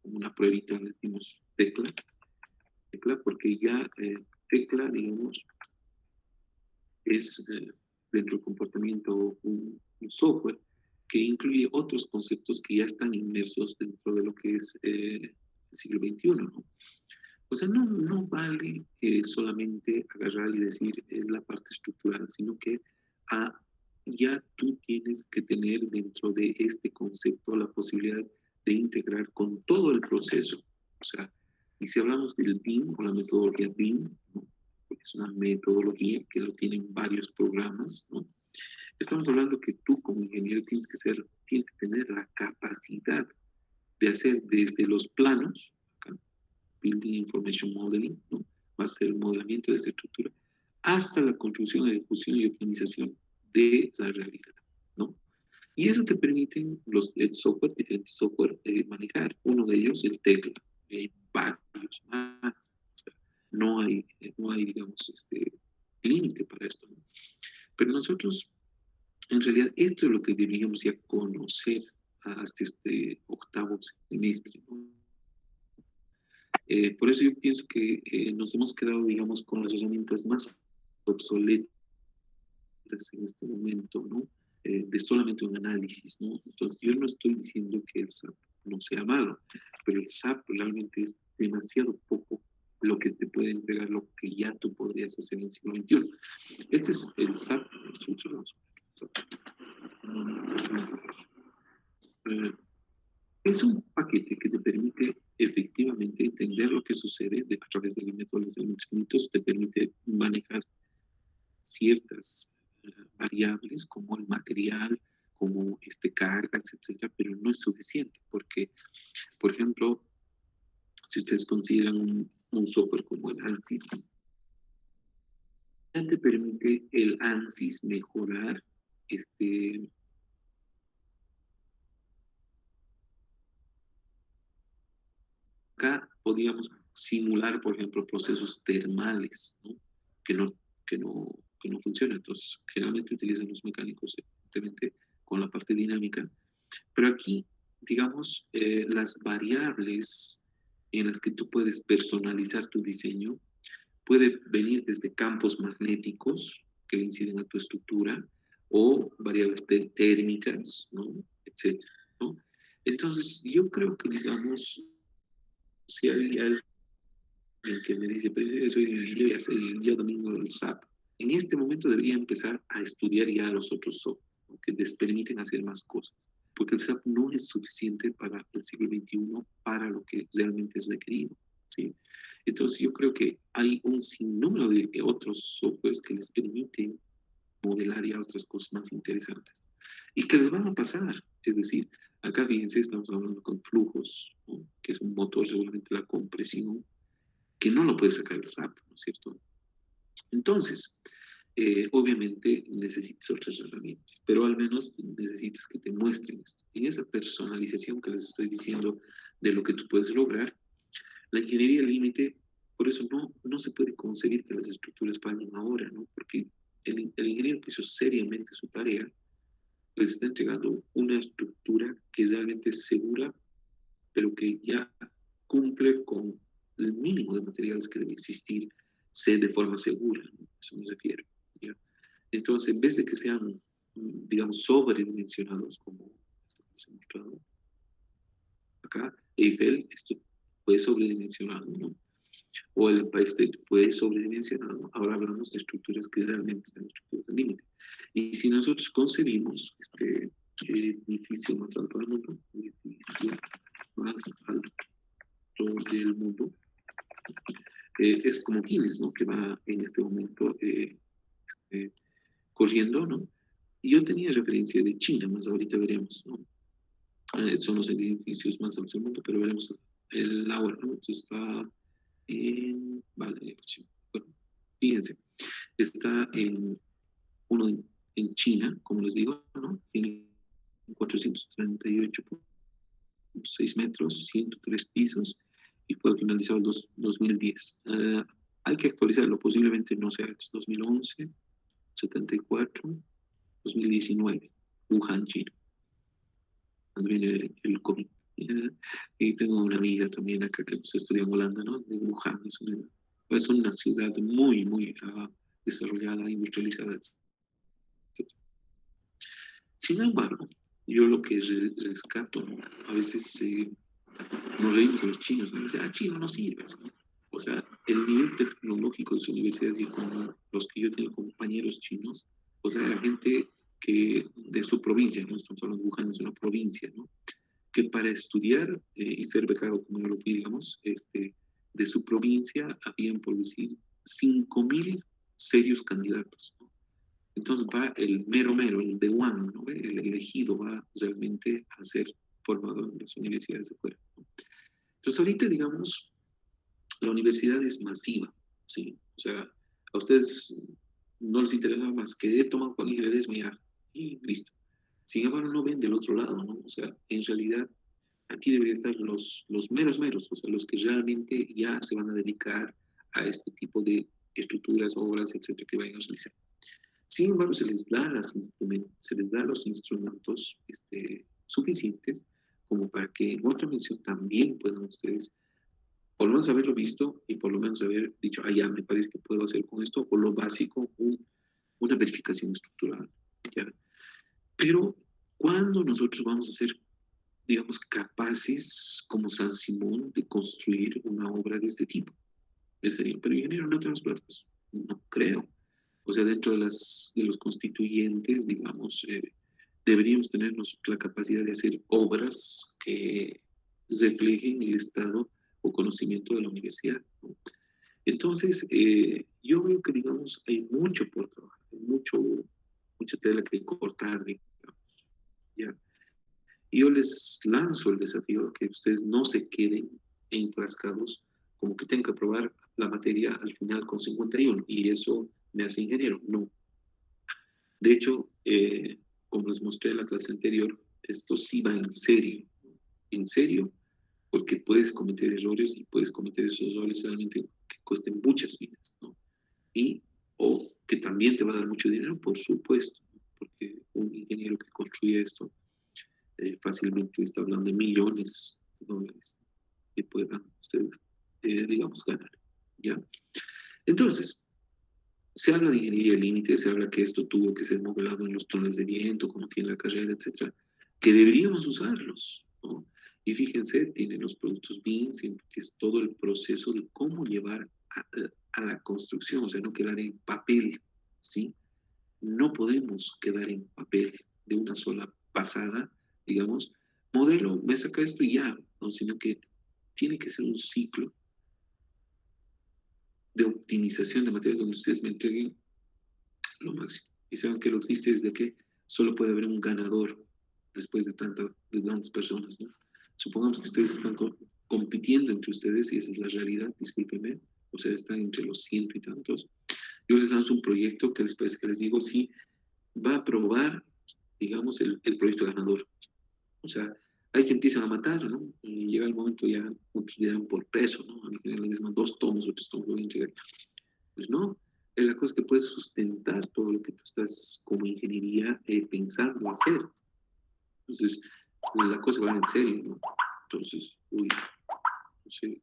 como una pruebita les dimos tecla, porque ya tecla, digamos, es dentro del comportamiento un software que incluye otros conceptos que ya están inmersos dentro de lo que es el siglo XXI, ¿no? O sea, no vale solamente agarrar y decir la parte estructural, sino que ya tú tienes que tener dentro de este concepto la posibilidad de integrar con todo el proceso. O sea, y si hablamos del BIM o la metodología BIM, ¿no? Porque es una metodología que lo tienen varios programas, ¿no? Estamos hablando que tú como ingeniero tienes que tener la capacidad de hacer desde los planos, acá, Building Information Modeling, ¿no? Va a ser el modelamiento de esta estructura, hasta la construcción, ejecución y optimización de la realidad, ¿no? Y eso te permiten el software, diferentes software manejar. Uno de ellos, el tecla. Y hay varios más. O sea, no hay digamos, límite para esto, ¿no? Pero nosotros, en realidad, esto es lo que deberíamos ya conocer hasta este octavo semestre, ¿no? Por eso yo pienso que nos hemos quedado, digamos, con las herramientas más obsoletas en este momento, ¿no? De solamente un análisis, ¿no? Entonces, yo no estoy diciendo que el SAP no sea malo, pero el SAP realmente es demasiado poco lo que te puede entregar lo que ya tú podrías hacer en el siglo XXI. Este es el SAP. Es un paquete que te permite efectivamente entender lo que sucede a través del método de los elementos finitos, te permite manejar ciertas variables como el material, como cargas, etcétera, pero no es suficiente porque, por ejemplo, si ustedes consideran un software como el ANSYS, ya te permite el ANSYS mejorar acá podríamos simular, por ejemplo, procesos termales, ¿no? que no funcionan. Entonces, generalmente utilizan los mecánicos, evidentemente, con la parte dinámica. Pero aquí, digamos, las variables en las que tú puedes personalizar tu diseño puede venir desde campos magnéticos que le inciden a tu estructura o variables térmicas, ¿no? Etcétera, ¿no? Entonces, yo creo que, digamos, si hay alguien que me dice, pero yo domino el SAP, en este momento debería empezar a estudiar ya los otros software, ¿no? Que les permiten hacer más cosas, porque el SAP no es suficiente para el siglo XXI, para lo que realmente es requerido, ¿sí? Entonces yo creo que hay un sinnúmero de otros softwares que les permiten modelar ya otras cosas más interesantes y que les van a pasar. Es decir, acá fíjense, estamos hablando con flujos, ¿no? Que es un motor, seguramente la compresión, que no lo puede sacar el SAP, ¿no es cierto? Entonces, obviamente necesitas otras herramientas, pero al menos necesitas que te muestren esto. En esa personalización que les estoy diciendo de lo que tú puedes lograr, la ingeniería límite, por eso no se puede concebir que las estructuras fallen ahora, ¿no? Porque el ingeniero que hizo seriamente su tarea les está entregando una estructura que realmente es segura, pero que ya cumple con el mínimo de materiales que debe existir, sea de forma segura, ¿no? Eso me refiero, ¿ya? Entonces, en vez de que sean, digamos, sobredimensionados, como les he mostrado acá, Eiffel, esto fue sobredimensionado, ¿no? O el Empire State fue sobredimensionado. Ahora hablamos de estructuras que realmente están en estructuras de límite. Y si nosotros concebimos este edificio más alto del mundo, el edificio más alto del mundo, es como Guinness, ¿no? Que va en este momento corriendo, ¿no? Y yo tenía referencia de China, más ahorita veremos, ¿no? Son los edificios más altos del mundo, pero veremos el ahora, ¿no? Esto está vale, bueno, fíjense, está uno en China, como les digo, ¿no? Tiene 438.6 metros, 103 pisos, y fue finalizado en 2010. Hay que actualizarlo, posiblemente no sea 2011, 74, 2019, Wuhan, China. También el COVID. Y tengo una amiga también acá que pues, estudia en Holanda, ¿no? De Wuhan. Es una ciudad muy, muy desarrollada, industrializada, etc. Sin embargo, yo lo que rescato, ¿no? A veces nos reímos de los chinos, ¿no? Dicen, chino no sirve, ¿no? O sea, el nivel tecnológico de su universidad, y como los que yo tengo compañeros chinos, o sea, era gente que de su provincia, ¿no? Estamos hablando de Wuhan, es una provincia, ¿no? Que para estudiar y ser becado, como yo lo fui, digamos, de su provincia, habían, por decir, 5.000 serios candidatos, ¿no? Entonces va el mero, el de one, ¿no? El elegido va realmente a ser formado en las universidades de fuera, ¿no? Entonces ahorita, digamos, la universidad es masiva, ¿sí? O sea, a ustedes no les interesa más que toman cualquier idea y listo. Sin embargo, no ven del otro lado, ¿no? O sea, en realidad, aquí deberían estar los meros, o sea, los que realmente ya se van a dedicar a este tipo de estructuras, obras, etcétera, que vayan a realizar. Sin embargo, se les da los instrumentos suficientes como para que en otra mención también puedan ustedes por lo menos haberlo visto y por lo menos haber dicho, ya me parece que puedo hacer con esto, o lo básico, una verificación estructural, ¿ya? Pero, ¿cuándo nosotros vamos a ser, digamos, capaces, como San Simón, de construir una obra de este tipo? Pero ingeniero, no tenemos platos. No creo. O sea, dentro de los constituyentes, digamos, deberíamos tener la capacidad de hacer obras que reflejen el estado o conocimiento de la universidad, ¿no? Entonces, yo veo que, digamos, hay mucho por trabajar, hay mucha tela que cortar, digamos, ¿ya? Y yo les lanzo el desafío a que ustedes no se queden enfrascados como que tengo que aprobar la materia al final con 51 y eso me hace ingeniero. No. De hecho, como les mostré en la clase anterior, esto sí va en serio, porque puedes cometer errores y puedes cometer esos errores realmente que cuesten muchas vidas, ¿no? O que también te va a dar mucho dinero, por supuesto, ¿no? Porque un ingeniero que construye esto fácilmente está hablando de millones de dólares que puedan ustedes, digamos, ganar, ¿ya? Entonces, se habla de ingeniería límite, se habla que esto tuvo que ser modelado en los túneles de viento, como tiene la carrera, etcétera, que deberíamos usarlos, ¿no? Y fíjense, tiene los productos BIM, que es todo el proceso de cómo llevar a la construcción, o sea, no quedar en papel, ¿sí? No podemos quedar en papel de una sola pasada, digamos, modelo, me saca esto y ya, ¿no? Sino que tiene que ser un ciclo de optimización de materiales donde ustedes me entreguen lo máximo. Y saben que lo triste es de que solo puede haber un ganador después de tantas personas, ¿no? Supongamos que ustedes están compitiendo entre ustedes y esa es la realidad, discúlpenme, o sea, están entre los 100 y tantos. Yo les lanzo un proyecto que les parece que les digo, sí, va a aprobar, digamos, el proyecto ganador. O sea, ahí se empiezan a matar, ¿no? Y llega el momento ya, muchos dirán por peso, ¿no? A mi general les dan 2 tomos, 8 tomos, voy a entregar. Pues no, es la cosa que puedes sustentar todo lo que tú estás como ingeniería pensando hacer. Entonces, la cosa va en serio, ¿no? Entonces, uy, no sé,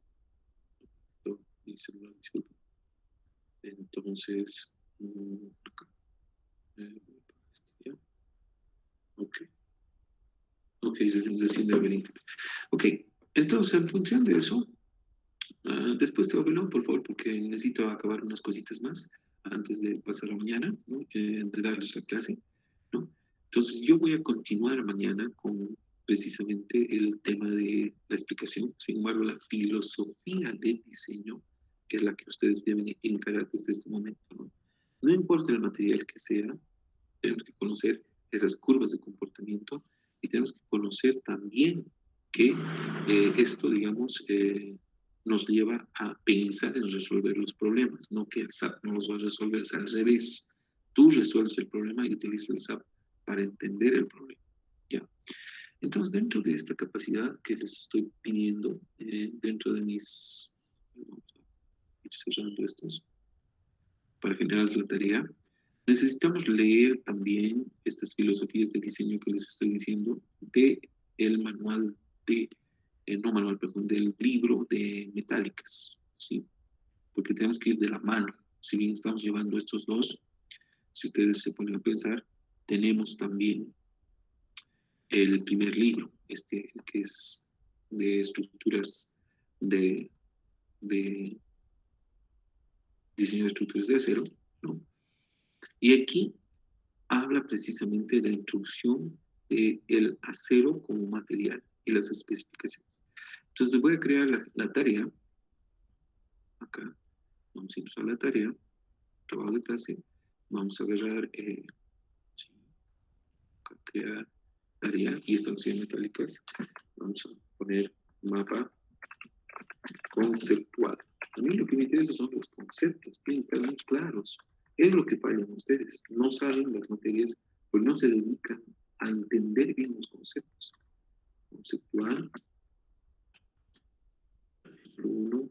no, mi celular, disculpa. Entonces, acá. ¿Ya? Ok. Ok, se desciende a ver. Ok, entonces, en función de eso, después te hablo, por favor, porque necesito acabar unas cositas más antes de pasar a mañana, ¿no? De darles la clase, ¿no? Entonces, yo voy a continuar mañana con precisamente el tema de la explicación. Sin embargo, la filosofía del diseño, que es la que ustedes deben encarar desde este momento, ¿no? No importa el material que sea, tenemos que conocer esas curvas de comportamiento y tenemos que conocer también que esto, digamos, nos lleva a pensar en resolver los problemas, no que el SAP no los va a resolver, es al revés. Tú resuelves el problema y utilizas el SAP para entender el problema, ¿ya? Entonces, dentro de esta capacidad que les estoy pidiendo, dentro de mis... Vamos a ir cerrando estos para generarles la tarea. Necesitamos leer también estas filosofías de diseño que les estoy diciendo de el manual de, no manual, perdón, del libro de metálicas, ¿sí? Porque tenemos que ir de la mano. Si bien estamos llevando estos dos, si ustedes se ponen a pensar, tenemos también el primer libro, que es de estructuras de diseño de estructuras de acero, ¿no? Y aquí habla precisamente de la introducción del acero como material y las especificaciones. Entonces voy a crear la tarea. Acá vamos a ir a la tarea, trabajo de clase. Vamos a agarrar, acá, crear tarea y estancias metálicas. Vamos a poner mapa conceptual. A mí lo que me interesa son los conceptos, tienen que estar muy claros. Es lo que fallan ustedes. No saben las materias, pues no se dedican a entender bien los conceptos. Conceptual. 1.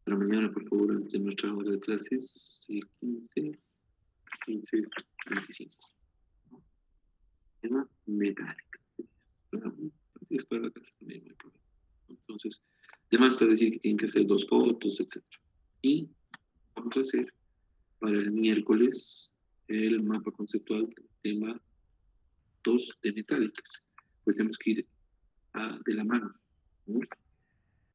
Para mañana, por favor, antes de nuestra hora de clases, 15, 25. Tema metálica. Es para la clase también, no hay problema. Entonces, además está decir que tienen que hacer 2 fotos, etc. Y vamos a hacer para el miércoles el mapa conceptual del tema 2 de metálicas. Pues tenemos que ir de la mano, ¿no?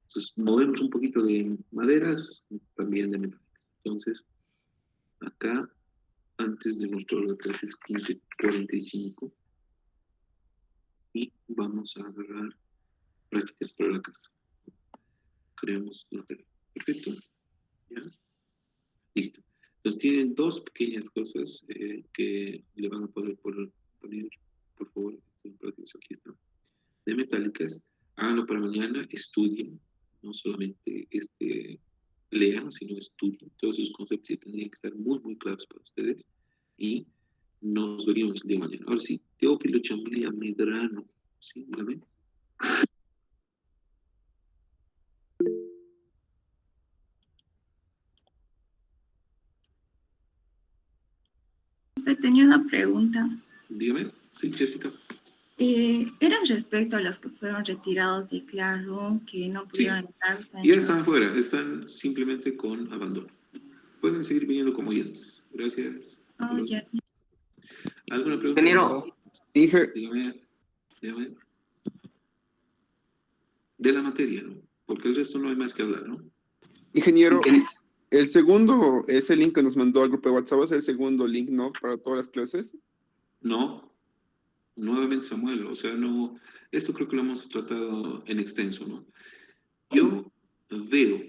Entonces, movemos un poquito de maderas, también de metálicas. Entonces, acá, antes de nuestra hora de clases 15:45, y vamos a agarrar prácticas para la casa. Creamos la tarea. Perfecto. ¿Ya? Listo. Entonces, tienen 2 pequeñas cosas que le van a poder poner, por favor, aquí está. de metálicas, háganlo para mañana, estudien, no solamente lean, sino estudien. Todos esos conceptos ya tendrían que estar muy, muy claros para ustedes. Y nos veríamos el día de mañana. Ahora sí, Teófilo Chamilla Medrano. ¿Sí? Dígame. Tenía una pregunta. Dígame. Sí, Jessica. ¿Eran respecto a los que fueron retirados de Claro, que no pudieron entrar? Ya están fuera, están simplemente con abandono. Pueden seguir viniendo como oyentes. Gracias. Oh, ya. ¿Alguna pregunta? Ingeniero, Inge, Dígame. De la materia, ¿no? Porque el resto no hay más que hablar, ¿no? ingeniero, el segundo, ese link que nos mandó al grupo de WhatsApp, ¿es el segundo link, no? Para todas las clases. No. Nuevamente, Samuel, o sea, no, esto creo que lo hemos tratado en extenso, ¿no? Yo veo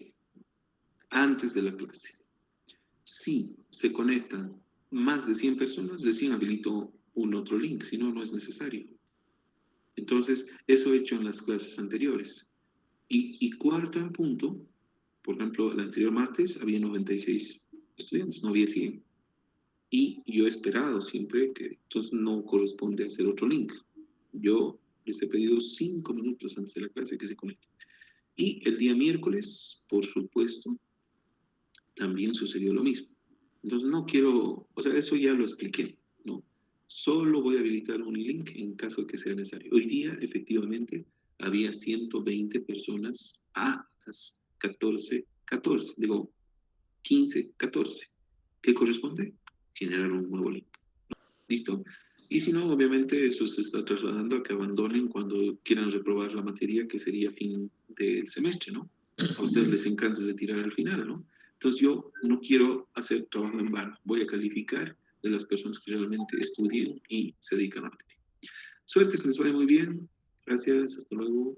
antes de la clase, si se conectan más de 100 personas, recién habilito un otro link, si no, no es necesario. Entonces, eso he hecho en las clases anteriores. Y cuarto en punto, por ejemplo, el anterior martes había 96 estudiantes, no había 100. Y yo he esperado siempre que entonces no corresponde hacer otro link. Yo les he pedido 5 minutos antes de la clase que se conecten. Y el día miércoles, por supuesto, también sucedió lo mismo. Entonces no quiero, o sea, eso ya lo expliqué, ¿no? Solo voy a habilitar un link en caso de que sea necesario. Hoy día, efectivamente, había 120 personas a las 14, digo, 15:14. ¿Qué corresponde? Generar un nuevo link. ¿Listo? Y si no, obviamente eso se está trasladando a que abandonen cuando quieran reprobar la materia, que sería fin del semestre, ¿no? A ustedes les encanta de tirar al final, ¿no? Entonces yo no quiero hacer trabajo en vano. Voy a calificar de las personas que realmente estudien y se dedican a la materia. Suerte, que les vaya muy bien. Gracias, hasta luego.